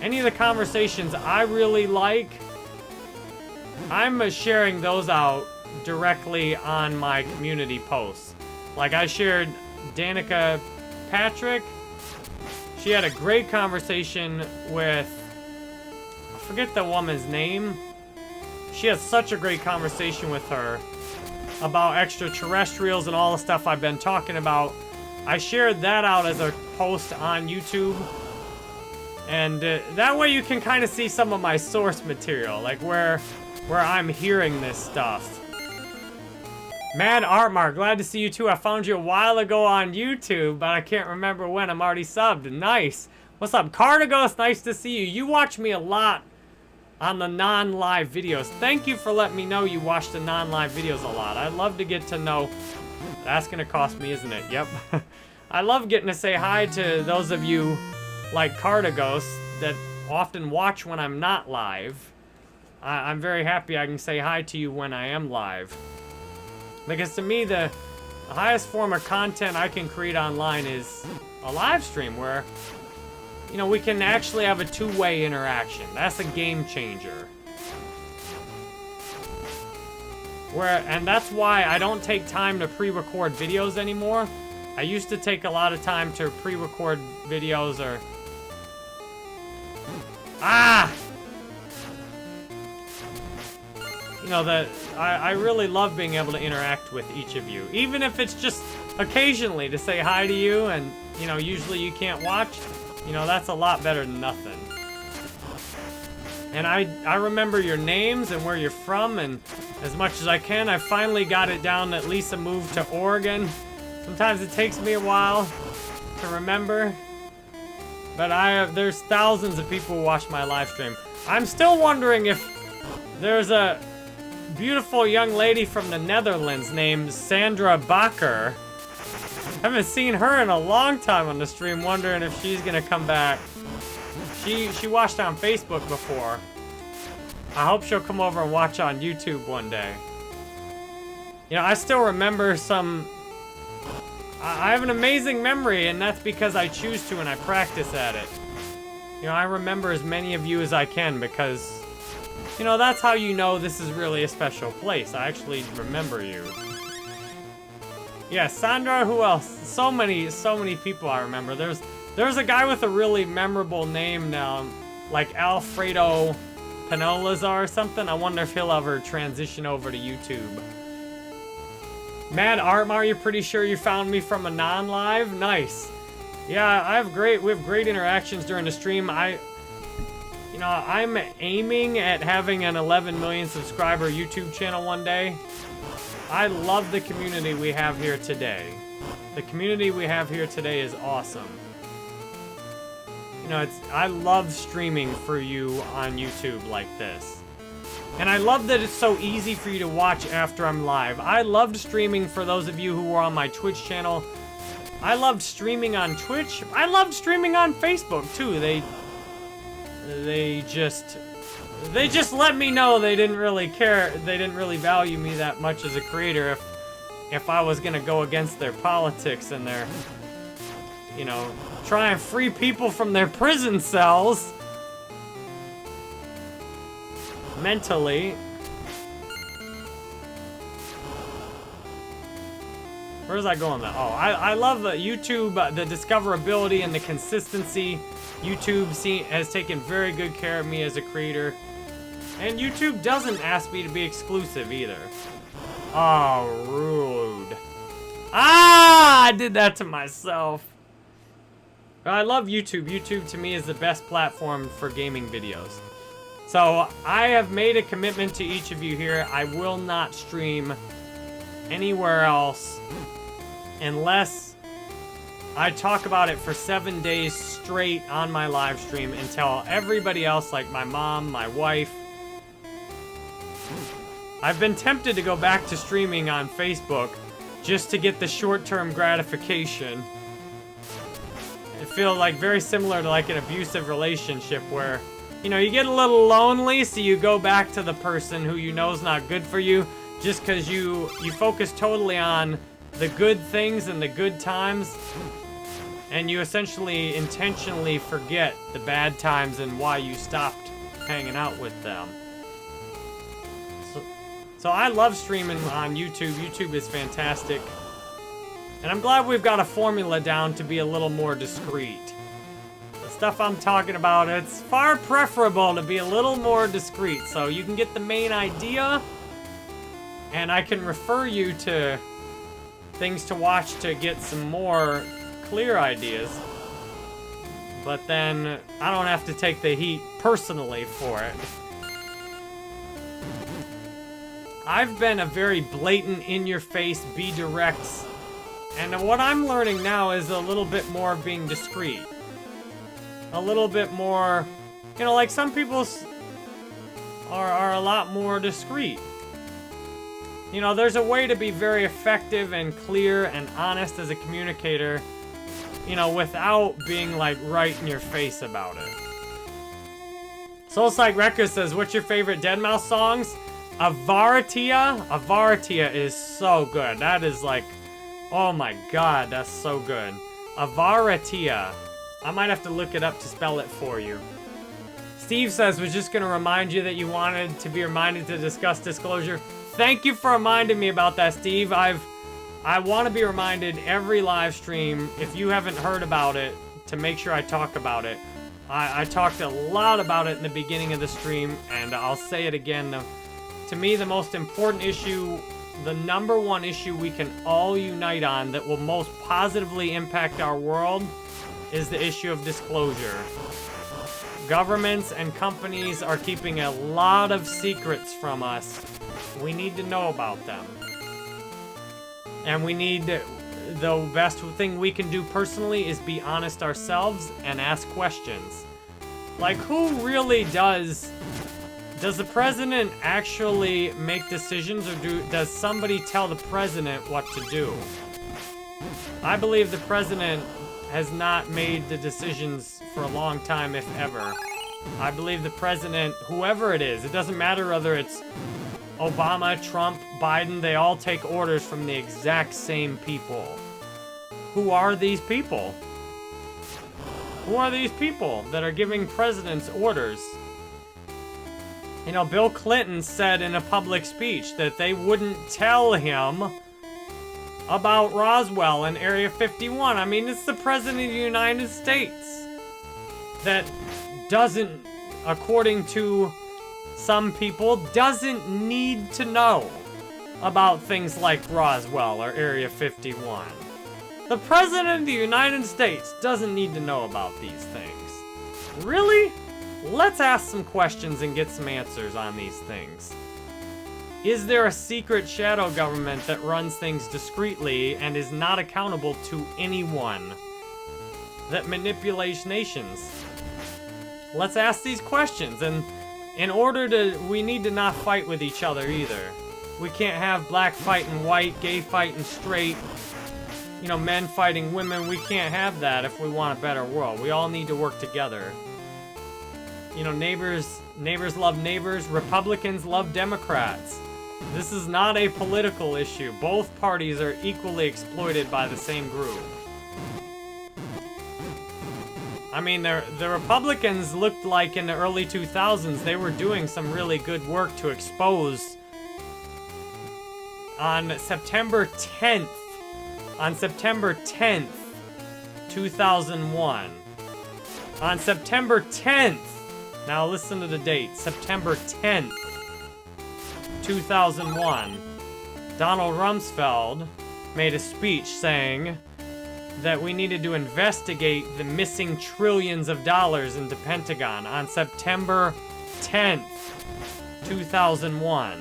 any of the conversations I really like, I'm sharing those out directly on my community posts. Like I shared Danica Patrick. She had a great conversation with, I forget the woman's name. She had such a great conversation with her about extraterrestrials and all the stuff I've been talking about. I shared that out as a post on YouTube. And that way you can kind of see some of my source material, like where I'm hearing this stuff. Mad Artmark, glad to see you too. I found you a while ago on YouTube, but I can't remember when. I'm already subbed. Nice. What's up, Cardigos? Nice to see you. You watch me a lot on the non-live videos. Thank you for letting me know you watch the non-live videos a lot. I'd love to get to know. That's gonna cost me, isn't it? Yep. I love getting to say hi to those of you like Cardigos that often watch when I'm not live. I'm very happy I can say hi to you when I am live. Because to me, the highest form of content I can create online is a live stream where, you know, we can actually have a two-way interaction. That's a game changer. And that's why I don't take time to pre-record videos anymore. I used to take a lot of time to pre-record videos or... You know, I really love being able to interact with each of you. Even if it's just occasionally to say hi to you and, you know, usually you can't watch. You know, that's a lot better than nothing. And I remember your names and where you're from, and as much as I can, I finally got it down that Lisa moved to Oregon. Sometimes it takes me a while to remember. But there's thousands of people who watch my live stream. I'm still wondering if there's a beautiful young lady from the Netherlands named Sandra Bakker. Haven't seen her in a long time on the stream, wondering if she's gonna come back. She watched on Facebook before. I hope she'll come over and watch on YouTube one day. You know, I still remember some... I have an amazing memory, and that's because I choose to and I practice at it. You know, I remember as many of you as I can because, you know, that's how you know this is really a special place. I actually remember you. Yeah, Sandra, who else? So many people I remember. There's a guy with a really memorable name now, like Alfredo Pinolazar or something. I wonder if he'll ever transition over to YouTube. Mad Artmar, you're pretty sure you found me from a non-live? Nice. Yeah, we have great interactions during the stream. I'm aiming at having an 11 million subscriber YouTube channel one day. I love the community we have here today. The community we have here today is awesome. I love streaming for you on YouTube like this. And I love that it's so easy for you to watch after I'm live. I loved streaming for those of you who were on my Twitch channel. I loved streaming on Twitch. I loved streaming on Facebook too. They just let me know they didn't really care. They didn't really value me that much as a creator if I was gonna go against their politics and their, try and free people from their prison cells. Mentally. Where's I going though? Oh, I love the YouTube, the discoverability and the consistency. YouTube has taken very good care of me as a creator. And YouTube doesn't ask me to be exclusive either. Oh, rude. Ah, I did that to myself. I love YouTube. YouTube to me is the best platform for gaming videos. So I have made a commitment to each of you here. I will not stream anywhere else unless I talk about it for 7 days straight on my live stream and tell everybody else, like my mom, my wife. I've been tempted to go back to streaming on Facebook just to get the short-term gratification. It feels like very similar to like an abusive relationship where, you get a little lonely, so you go back to the person who you know is not good for you just because you focus totally on the good things and the good times. And you essentially intentionally forget the bad times and why you stopped hanging out with them. So I love streaming on YouTube. YouTube is fantastic. And I'm glad we've got a formula down to be a little more discreet. The stuff I'm talking about, it's far preferable to be a little more discreet. So you can get the main idea, and I can refer you to things to watch to get some more clear ideas, but then I don't have to take the heat personally for it. I've been a very blatant, in-your-face, be direct, and what I'm learning now is a little bit more of being discreet. A little bit more, like some people are a lot more discreet. There's a way to be very effective and clear and honest as a communicator, without being, like, right in your face about it. Soul's Like Record says, what's your favorite Deadmau5 songs? Avaratia? Avaratia is so good. That is, like, oh my god, that's so good. Avaratia. I might have to look it up to spell it for you. Steve says, was just going to remind you that you wanted to be reminded to discuss disclosure. Thank you for reminding me about that, Steve. I want to be reminded every live stream, if you haven't heard about it, to make sure I talk about it. I talked a lot about it in the beginning of the stream, and I'll say it again. To me, the most important issue, the number one issue we can all unite on that will most positively impact our world is the issue of disclosure. Governments and companies are keeping a lot of secrets from us. We need to know about them. And we need, the best thing we can do personally is be honest ourselves and ask questions. Like, who really does the president actually make decisions, or does somebody tell the president what to do? I believe the president has not made the decisions for a long time, if ever. I believe the president, whoever it is, it doesn't matter whether it's Obama, Trump, Biden, they all take orders from the exact same people. Who are these people? Who are these people that are giving presidents orders? Bill Clinton said in a public speech that they wouldn't tell him about Roswell and Area 51. I mean, it's the President of the United States that doesn't, according to some people, doesn't need to know about things like Roswell or Area 51. The President of the United States doesn't need to know about these things. Really? Let's ask some questions and get some answers on these things. Is there a secret shadow government that runs things discreetly and is not accountable to anyone? That manipulates nations? Let's ask these questions, and in order to, we need to not fight with each other either. We can't have black fighting white, gay fighting straight, you know, men fighting women. We can't have that if we want a better world. We all need to work together. You know, neighbors love neighbors, Republicans love Democrats. This is not a political issue. Both parties are equally exploited by the same group. I mean, the Republicans looked like in the early 2000s they were doing some really good work to expose. On September 10th, 2001. On September 10th, now listen to the date, September 10th, 2001, Donald Rumsfeld made a speech saying that we needed to investigate the missing trillions of dollars in the Pentagon on September 10th, 2001.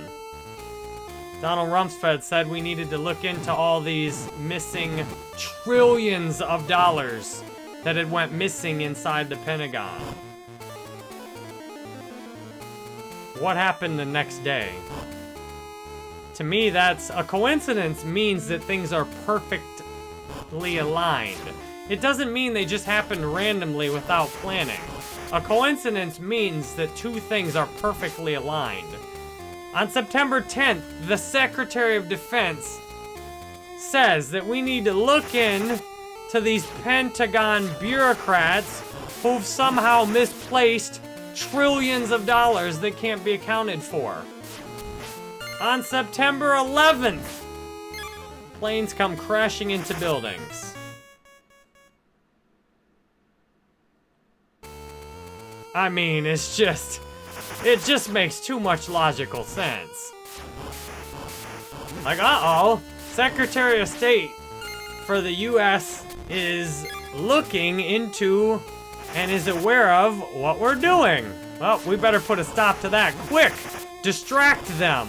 Donald Rumsfeld said we needed to look into all these missing trillions of dollars that had went missing inside the Pentagon. What happened the next day? To me, that's a coincidence means that things are perfectly aligned. It doesn't mean they just happened randomly without planning. A coincidence means that two things are perfectly aligned. On September 10th, the Secretary of Defense says that we need to look in to these Pentagon bureaucrats who've somehow misplaced trillions of dollars that can't be accounted for. On September 11th, planes come crashing into buildings. I mean, it just makes too much logical sense. Like, uh-oh, Secretary of State for the U.S. is looking into and is aware of what we're doing. Well, we better put a stop to that. Quick, distract them.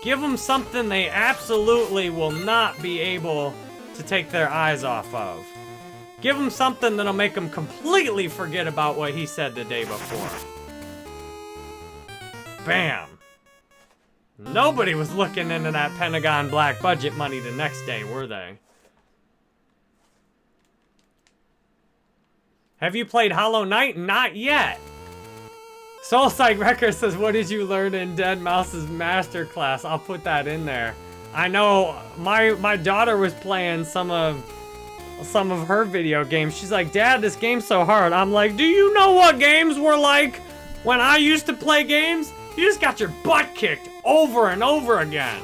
Give them something they absolutely will not be able to take their eyes off of. Give them something that'll make them completely forget about what he said the day before. Bam. Nobody was looking into that Pentagon black budget money the next day, were they? Have you played Hollow Knight? Not yet. Soul Psych Record says, what did you learn in Dead Mouse's masterclass? I'll put that in there. I know my daughter was playing some of her video games. She's like, Dad, this game's so hard. I'm like, do you know what games were like when I used to play games? You just got your butt kicked over and over again.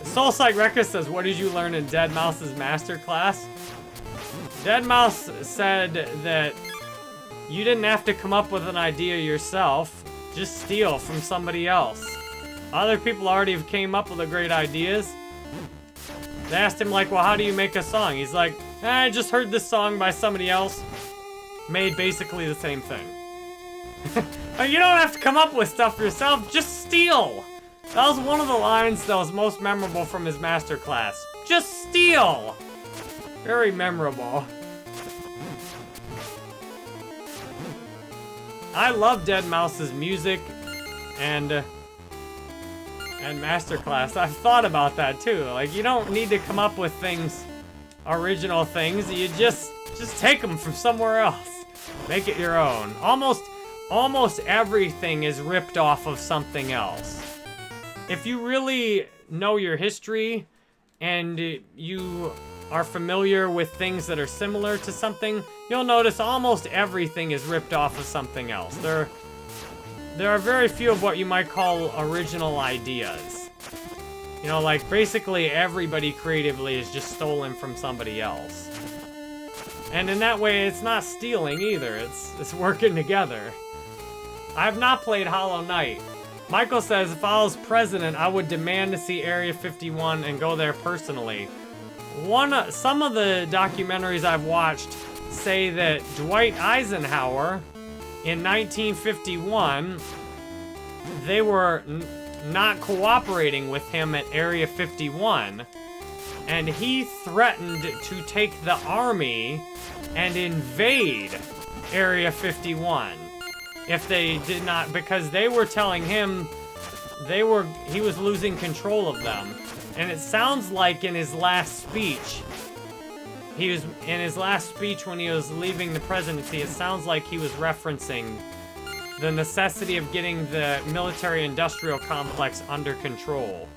Soul Psych Record says, what did you learn in Dead Mouse's masterclass? Dead Mouse said that you didn't have to come up with an idea yourself. Just steal from somebody else. Other people already have came up with great ideas. They asked him, like, well, how do you make a song? He's like, I just heard this song by somebody else. Made basically the same thing. You don't have to come up with stuff yourself, just steal. That was one of the lines that was most memorable from his masterclass. Just steal. Very memorable. I love Dead Mouse's music and masterclass. I've thought about that too. Like, you don't need to come up with things, original things. You just take them from somewhere else. Make it your own. Almost everything is ripped off of something else. If you really know your history and you are familiar with things that are similar to something, you'll notice almost everything is ripped off of something else. There are very few of what you might call original ideas. You know, like basically everybody creatively is just stolen from somebody else. And in that way, it's not stealing either. It's working together. I have not played Hollow Knight. Michael says, if I was president, I would demand to see Area 51 and go there personally. Some of the documentaries I've watched say that Dwight Eisenhower, in 1951, they were not cooperating with him at Area 51, and he threatened to take the army and invade Area 51 if they did not, because they were telling him he was losing control of them. And it sounds like in his last speech, when he was leaving the presidency, it sounds like he was referencing the necessity of getting the military-industrial complex under control.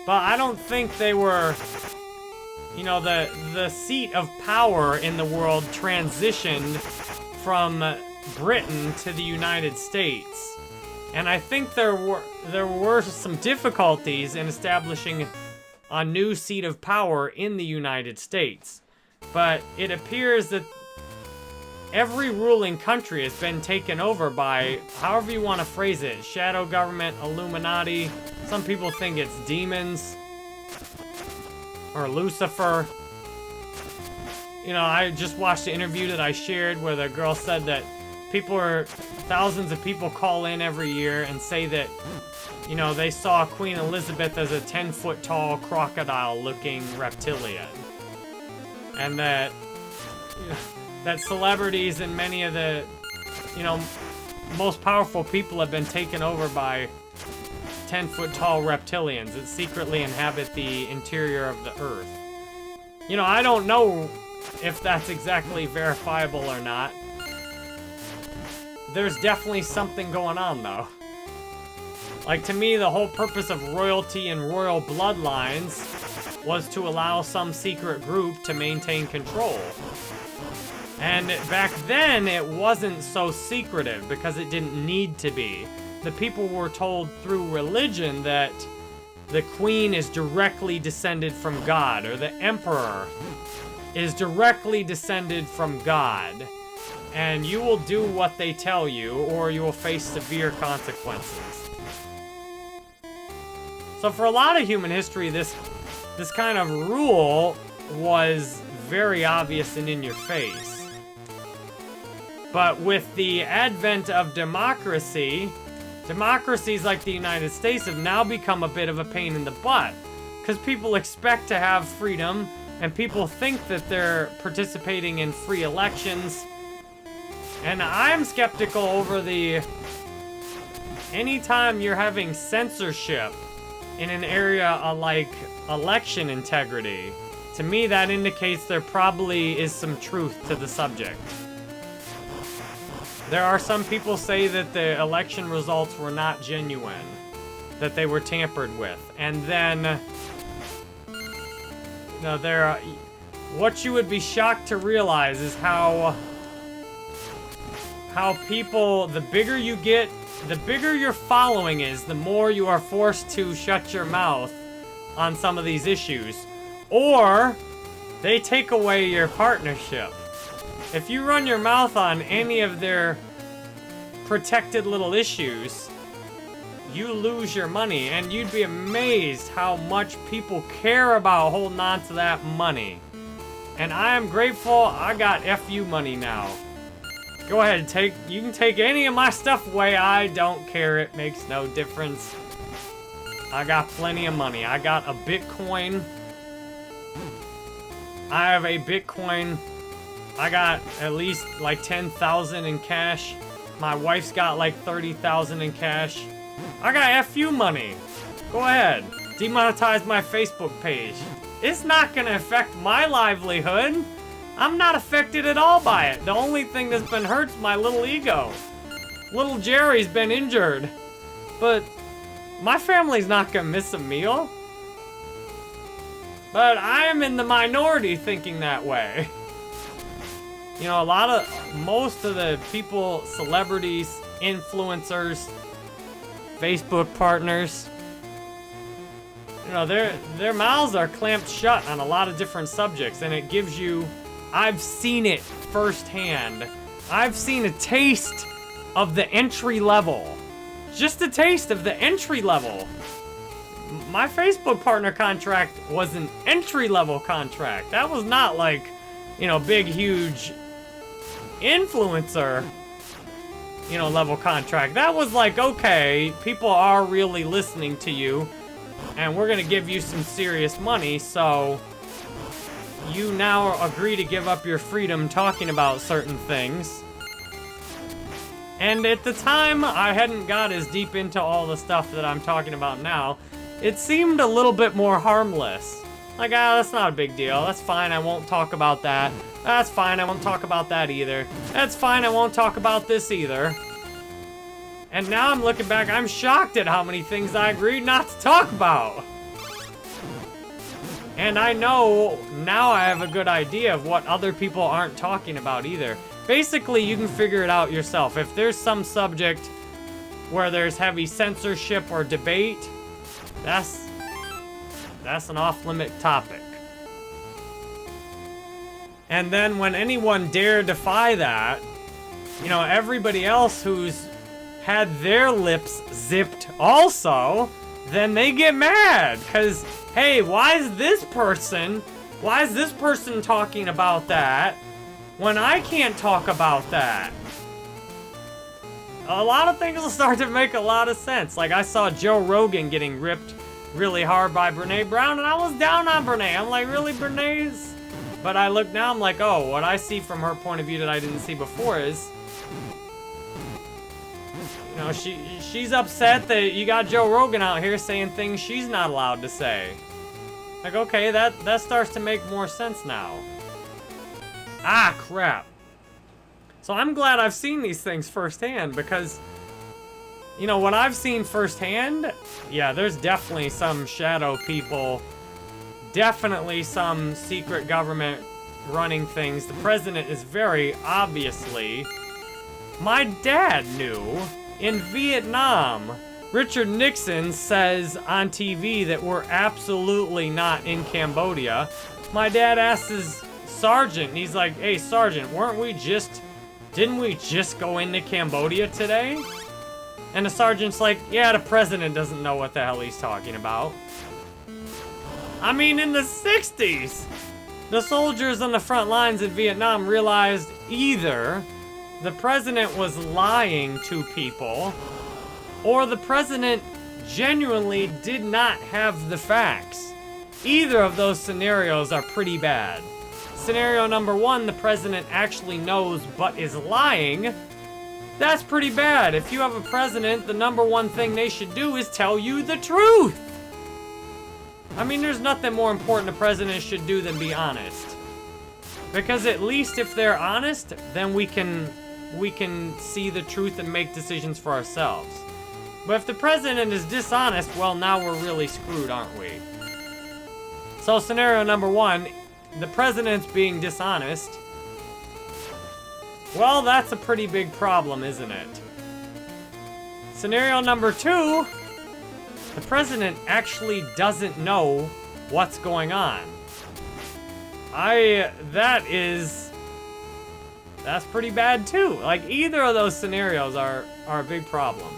But I don't think they were, you know, the seat of power in the world transitioned from Britain to the United States. And I think there were some difficulties in establishing a new seat of power in the United States. But it appears that every ruling country has been taken over by, however you want to phrase it, shadow government, Illuminati. Some people think it's demons or Lucifer. You know, I just watched an interview that I shared where the girl said that thousands of people call in every year and say that, you know, they saw Queen Elizabeth as a 10-foot tall crocodile-looking reptilian. And that, you know, that celebrities and many of the, you know, most powerful people have been taken over by 10-foot tall reptilians that secretly inhabit the interior of the earth. You know, I don't know if that's exactly verifiable or not. There's definitely something going on, though. Like, to me, the whole purpose of royalty and royal bloodlines was to allow some secret group to maintain control. And back then, it wasn't so secretive because it didn't need to be. The people were told through religion that the queen is directly descended from God, or the emperor is directly descended from God. And you will do what they tell you, or you will face severe consequences. So for a lot of human history, this kind of rule was very obvious and in your face. But with the advent of democracies like the United States have now become a bit of a pain in the butt. Because people expect to have freedom, and people think that they're participating in free elections. And I'm skeptical over anytime you're having censorship in an area like election integrity, to me that indicates there probably is some truth to the subject. There are some people say that the election results were not genuine, that they were tampered with. And then, you know, what you would be shocked to realize is how people, the bigger you get, the bigger your following is, the more you are forced to shut your mouth on some of these issues. Or they take away your partnership. If you run your mouth on any of their protected little issues, you lose your money, and you'd be amazed how much people care about holding on to that money. And I am grateful I got FU money now. Go ahead, you can take any of my stuff away, I don't care, it makes no difference. I got plenty of money. I got a Bitcoin. I have a Bitcoin. I got at least like 10,000 in cash. My wife's got like 30,000 in cash. I got FU money. Go ahead. Demonetize my Facebook page. It's not gonna affect my livelihood. I'm not affected at all by it. The only thing that's been hurt's my little ego. Little Jerry's been injured. But my family's not gonna miss a meal. But I am in the minority thinking that way. You know, most of the people, celebrities, influencers, Facebook partners, you know, their mouths are clamped shut on a lot of different subjects, and it gives you, I've seen it firsthand. I've seen a taste of the entry level. Just a taste of the entry level. My Facebook partner contract was an entry level contract. That was not like, you know, big, huge influencer, you know, level contract. That was like, okay, people are really listening to you, and we're gonna give you some serious money, so you now agree to give up your freedom talking about certain things. And at the time, I hadn't got as deep into all the stuff that I'm talking about now. It seemed a little bit more harmless. Like, that's not a big deal. That's fine, I won't talk about that. That's fine, I won't talk about that either. That's fine, I won't talk about this either. And now I'm looking back, I'm shocked at how many things I agreed not to talk about. And I know, now I have a good idea of what other people aren't talking about either. Basically, you can figure it out yourself. If there's some subject where there's heavy censorship or debate, that's an off-limit topic. And then when anyone dare defy that, you know, everybody else who's had their lips zipped also, then they get mad. Because, hey, why is this person talking about that when I can't talk about that? A lot of things will start to make a lot of sense. Like, I saw Joe Rogan getting ripped really hard by Brene Brown, and I was down on Brene. I'm like, really, Brene's? But I look now, I'm like, oh, what I see from her point of view that I didn't see before is, you know, she's upset that you got Joe Rogan out here saying things she's not allowed to say. Like, okay, that starts to make more sense now. Ah, crap. So I'm glad I've seen these things firsthand, because, you know, what I've seen firsthand, yeah, there's definitely some shadow people, definitely some secret government running things. The president is very obviously... My dad knew in Vietnam, Richard Nixon says on TV that we're absolutely not in Cambodia. My dad asks his sergeant, and he's like, hey, sergeant, didn't we just go into Cambodia today? And the sergeant's like, yeah, the president doesn't know what the hell he's talking about. I mean, in the 60s, the soldiers on the front lines in Vietnam realized either the president was lying to people, or the president genuinely did not have the facts. Either of those scenarios are pretty bad. Scenario number one, the president actually knows but is lying. That's pretty bad. If you have a president, the number one thing they should do is tell you the truth. I mean, there's nothing more important a president should do than be honest. Because at least if they're honest, then we can see the truth and make decisions for ourselves. But if the president is dishonest, well, now we're really screwed, aren't we? So scenario number one, the president's being dishonest. Well, that's a pretty big problem, isn't it? Scenario number two, the president actually doesn't know what's going on. That's pretty bad too. Like, either of those scenarios are a big problem.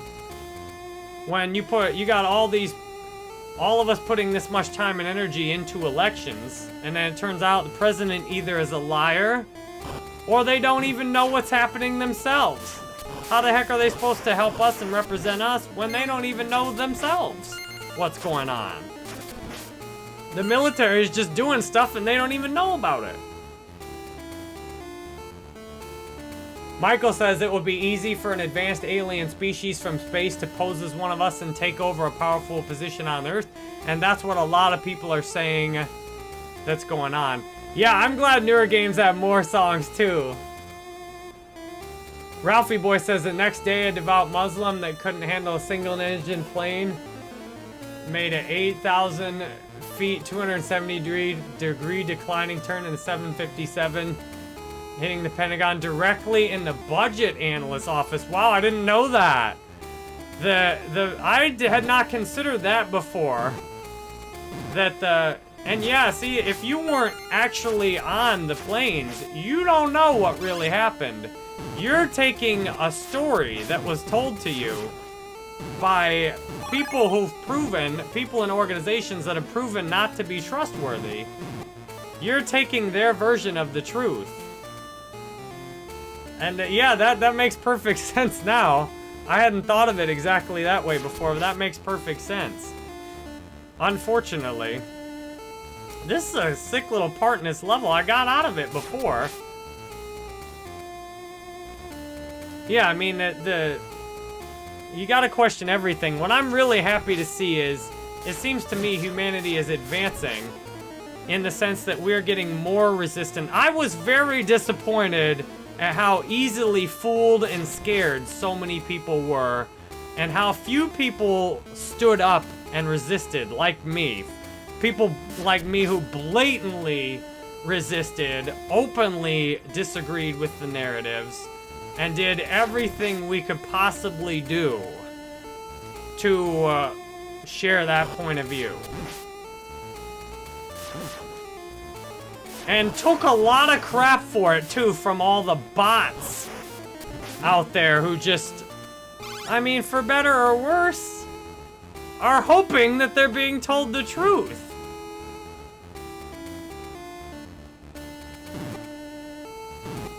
When you got all of us putting this much time and energy into elections, and then it turns out the president either is a liar, or they don't even know what's happening themselves. How the heck are they supposed to help us and represent us when they don't even know themselves what's going on? The military is just doing stuff and they don't even know about it. Michael says it would be easy for an advanced alien species from space to pose as one of us and take over a powerful position on Earth. And that's what a lot of people are saying that's going on. Yeah, I'm glad newer games have more songs too. Ralphie Boy says the next day a devout Muslim that couldn't handle a single engine plane made an 8,000 feet, 270 degree declining turn in 757. Hitting the Pentagon directly in the budget analyst's office. Wow, I didn't know that. I had not considered that before. That the And yeah, see, if you weren't actually on the plains, you don't know what really happened. You're taking a story that was told to you by people who've proven, people and organizations that have proven not to be trustworthy. You're taking their version of the truth. And yeah, that makes perfect sense now. I hadn't thought of it exactly that way before, but that makes perfect sense. Unfortunately. This is a sick little part in this level. I got out of it before. Yeah, I mean, you gotta question everything. What I'm really happy to see is, it seems to me humanity is advancing in the sense that we're getting more resistant. I was very disappointed at how easily fooled and scared so many people were, and how few people stood up and resisted, like me. People like me who blatantly resisted, openly disagreed with the narratives, and did everything we could possibly do to share that point of view. And took a lot of crap for it, too, from all the bots out there who just, I mean, for better or worse, are hoping that they're being told the truth.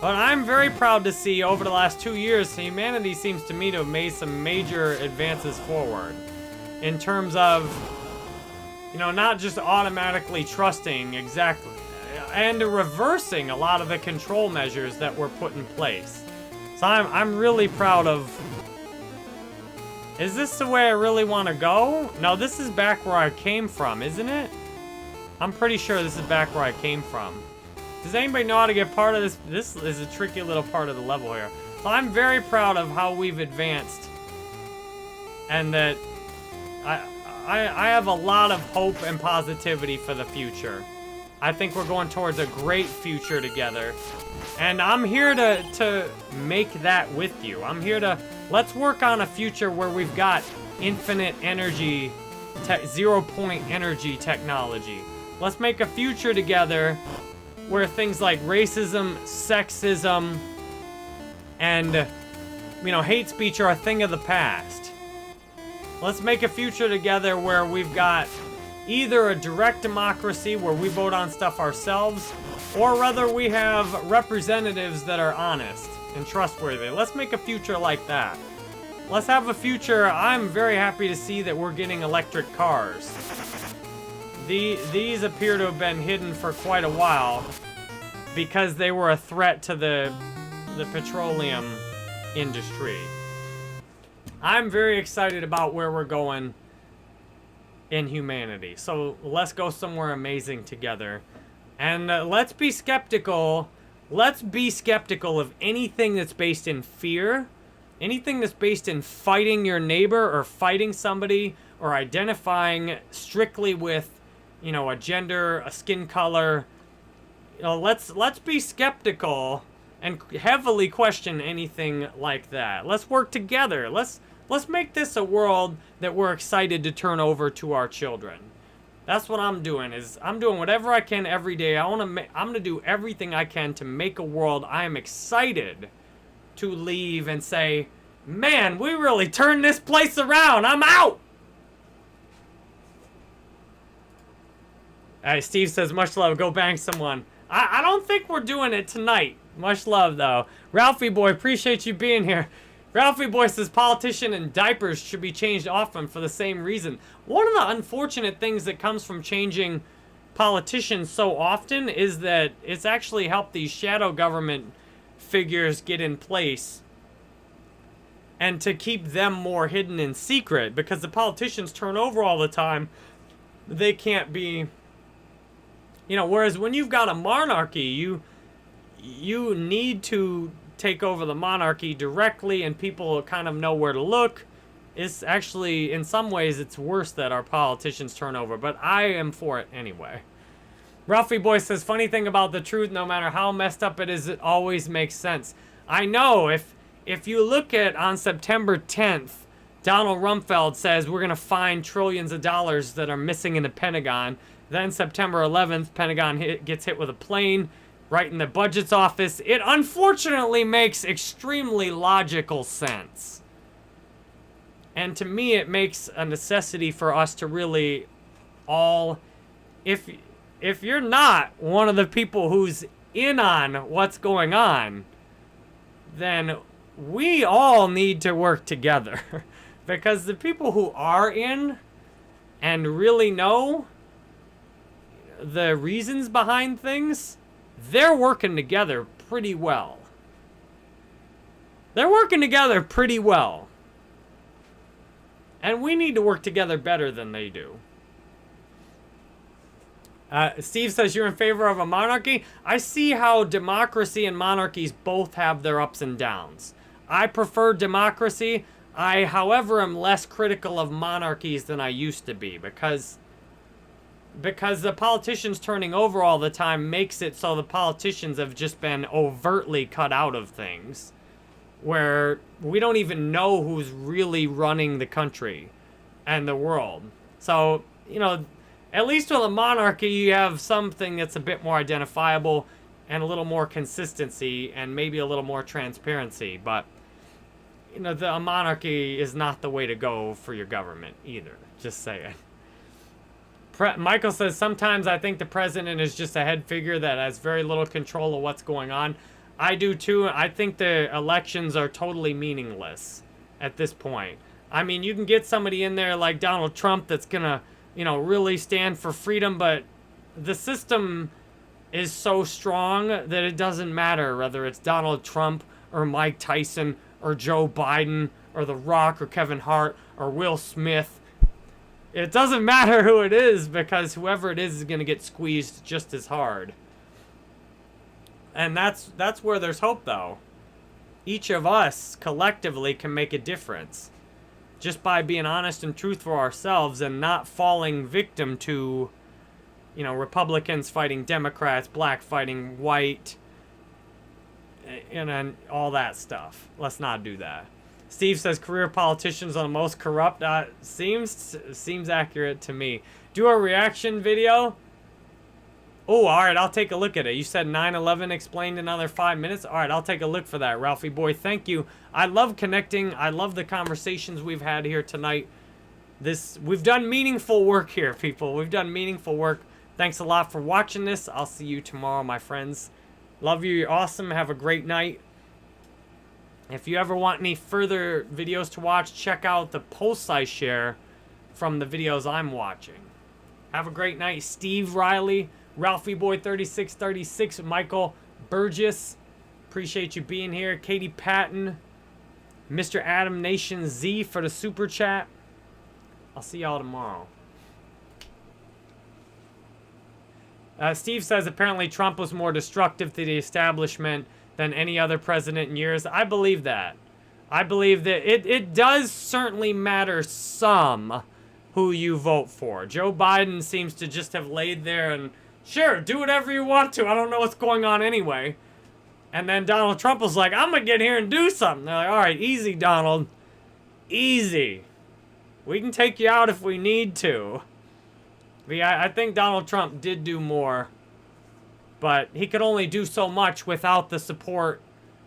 But I'm very proud to see over the last 2 years, humanity seems to me to have made some major advances forward. In terms of, you know, not just automatically trusting exactly, and reversing a lot of the control measures that were put in place. So I'm really proud of... Is this the way I really want to go? No, this is back where I came from, isn't it? I'm pretty sure this is back where I came from. Does anybody know how to get part of this? This is a tricky little part of the level here. So I'm very proud of how we've advanced. And that I have a lot of hope and positivity for the future. I think we're going towards a great future together. And I'm here to make that with you. I'm here to... Let's work on a future where we've got infinite energy, zero-point energy technology. Let's make a future together where things like racism, sexism, and, you know, hate speech are a thing of the past. Let's make a future together where we've got either a direct democracy where we vote on stuff ourselves, or rather we have representatives that are honest and trustworthy. Let's make a future like that. Let's have a future. I'm very happy to see that we're getting electric cars. These appear to have been hidden for quite a while because they were a threat to the petroleum industry. I'm very excited about where we're going in humanity. So let's go somewhere amazing together. And let's be skeptical. Let's be skeptical of anything that's based in fear, anything that's based in fighting your neighbor or fighting somebody or identifying strictly with, you know, a gender, a skin color. You know, let's be skeptical and heavily question anything like that. Let's work together. Let's make this a world that we're excited to turn over to our children. That's what I'm doing. Is I'm doing whatever I can every day. I'm gonna do everything I can to make a world I am excited to leave and say, man, we really turned this place around. I'm out. All right, Steve says, much love. Go bang someone. I don't think we're doing it tonight. Much love, though. Ralphie boy, appreciate you being here. Ralphie boy says politician and diapers should be changed often for the same reason. One of the unfortunate things that comes from changing politicians so often is that it's actually helped these shadow government figures get in place and to keep them more hidden in secret, because the politicians turn over all the time. They can't be... You know, whereas when you've got a monarchy, you need to take over the monarchy directly and people kind of know where to look. It's actually, in some ways, it's worse that our politicians turn over, but I am for it anyway. Ralphie Boy says, funny thing about the truth, no matter how messed up it is, it always makes sense. I know, if you look at on September 10th, Donald Rumsfeld says we're going to find trillions of dollars that are missing in the Pentagon. Then September 11th, Pentagon gets hit with a plane right in the budget's office. It unfortunately makes extremely logical sense. And to me, it makes a necessity for us to really all... If you're not one of the people who's in on what's going on, then we all need to work together. Because the people who are in and really know the reasons behind things, they're working together pretty well. They're working together pretty well. And we need to work together better than they do. Steve says you're in favor of a monarchy. I see how democracy and monarchies both have their ups and downs. I prefer democracy. I, however, am less critical of monarchies than I used to be because the politicians turning over all the time makes it so the politicians have just been overtly cut out of things where we don't even know who's really running the country and the world. So, you know, at least with a monarchy, you have something that's a bit more identifiable and a little more consistency and maybe a little more transparency. But, you know, a monarchy is not the way to go for your government either. Just saying. Michael says, sometimes I think the president is just a head figure that has very little control of what's going on. I do too. I think the elections are totally meaningless at this point. I mean, you can get somebody in there like Donald Trump that's going to, you know, really stand for freedom, but the system is so strong that it doesn't matter whether it's Donald Trump or Mike Tyson or Joe Biden or The Rock or Kevin Hart or Will Smith. It doesn't matter who it is because whoever it is going to get squeezed just as hard. And that's where there's hope, though. Each of us collectively can make a difference just by being honest and truthful ourselves and not falling victim to, you know, Republicans fighting Democrats, black fighting white, and all that stuff. Let's not do that. Steve says career politicians are the most corrupt. Seems accurate to me. Do a reaction video. Oh, all right, I'll take a look at it. You said 9/11 explained in another 5 minutes. All right, I'll take a look for that, Ralphie boy. Thank you. I love connecting. I love the conversations we've had here tonight. We've done meaningful work here, people. We've done meaningful work. Thanks a lot for watching this. I'll see you tomorrow, my friends. Love you. You're awesome. Have a great night. If you ever want any further videos to watch, check out the posts I share from the videos I'm watching. Have a great night. Steve Riley, Ralphie Boy 3636, Michael Burgess. Appreciate you being here. Katie Patton, Mr. Adam Nation Z for the super chat. I'll see y'all tomorrow. Steve says apparently Trump was more destructive to the establishment than any other president in years. I believe that. I believe that it does certainly matter some who you vote for. Joe Biden seems to just have laid there and, sure, do whatever you want to. I don't know what's going on anyway. And then Donald Trump was like, I'm going to get here and do something. They're like, all right, easy, Donald. Easy. We can take you out if we need to. But yeah, I think Donald Trump did do more. But he could only do so much without the support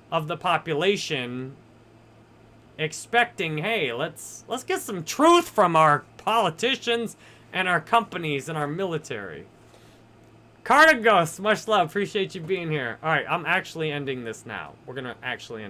of the population expecting, hey, let's get some truth from our politicians and our companies and our military. Carter Ghost, much love. Appreciate you being here. All right, I'm actually ending this now. We're going to actually end it.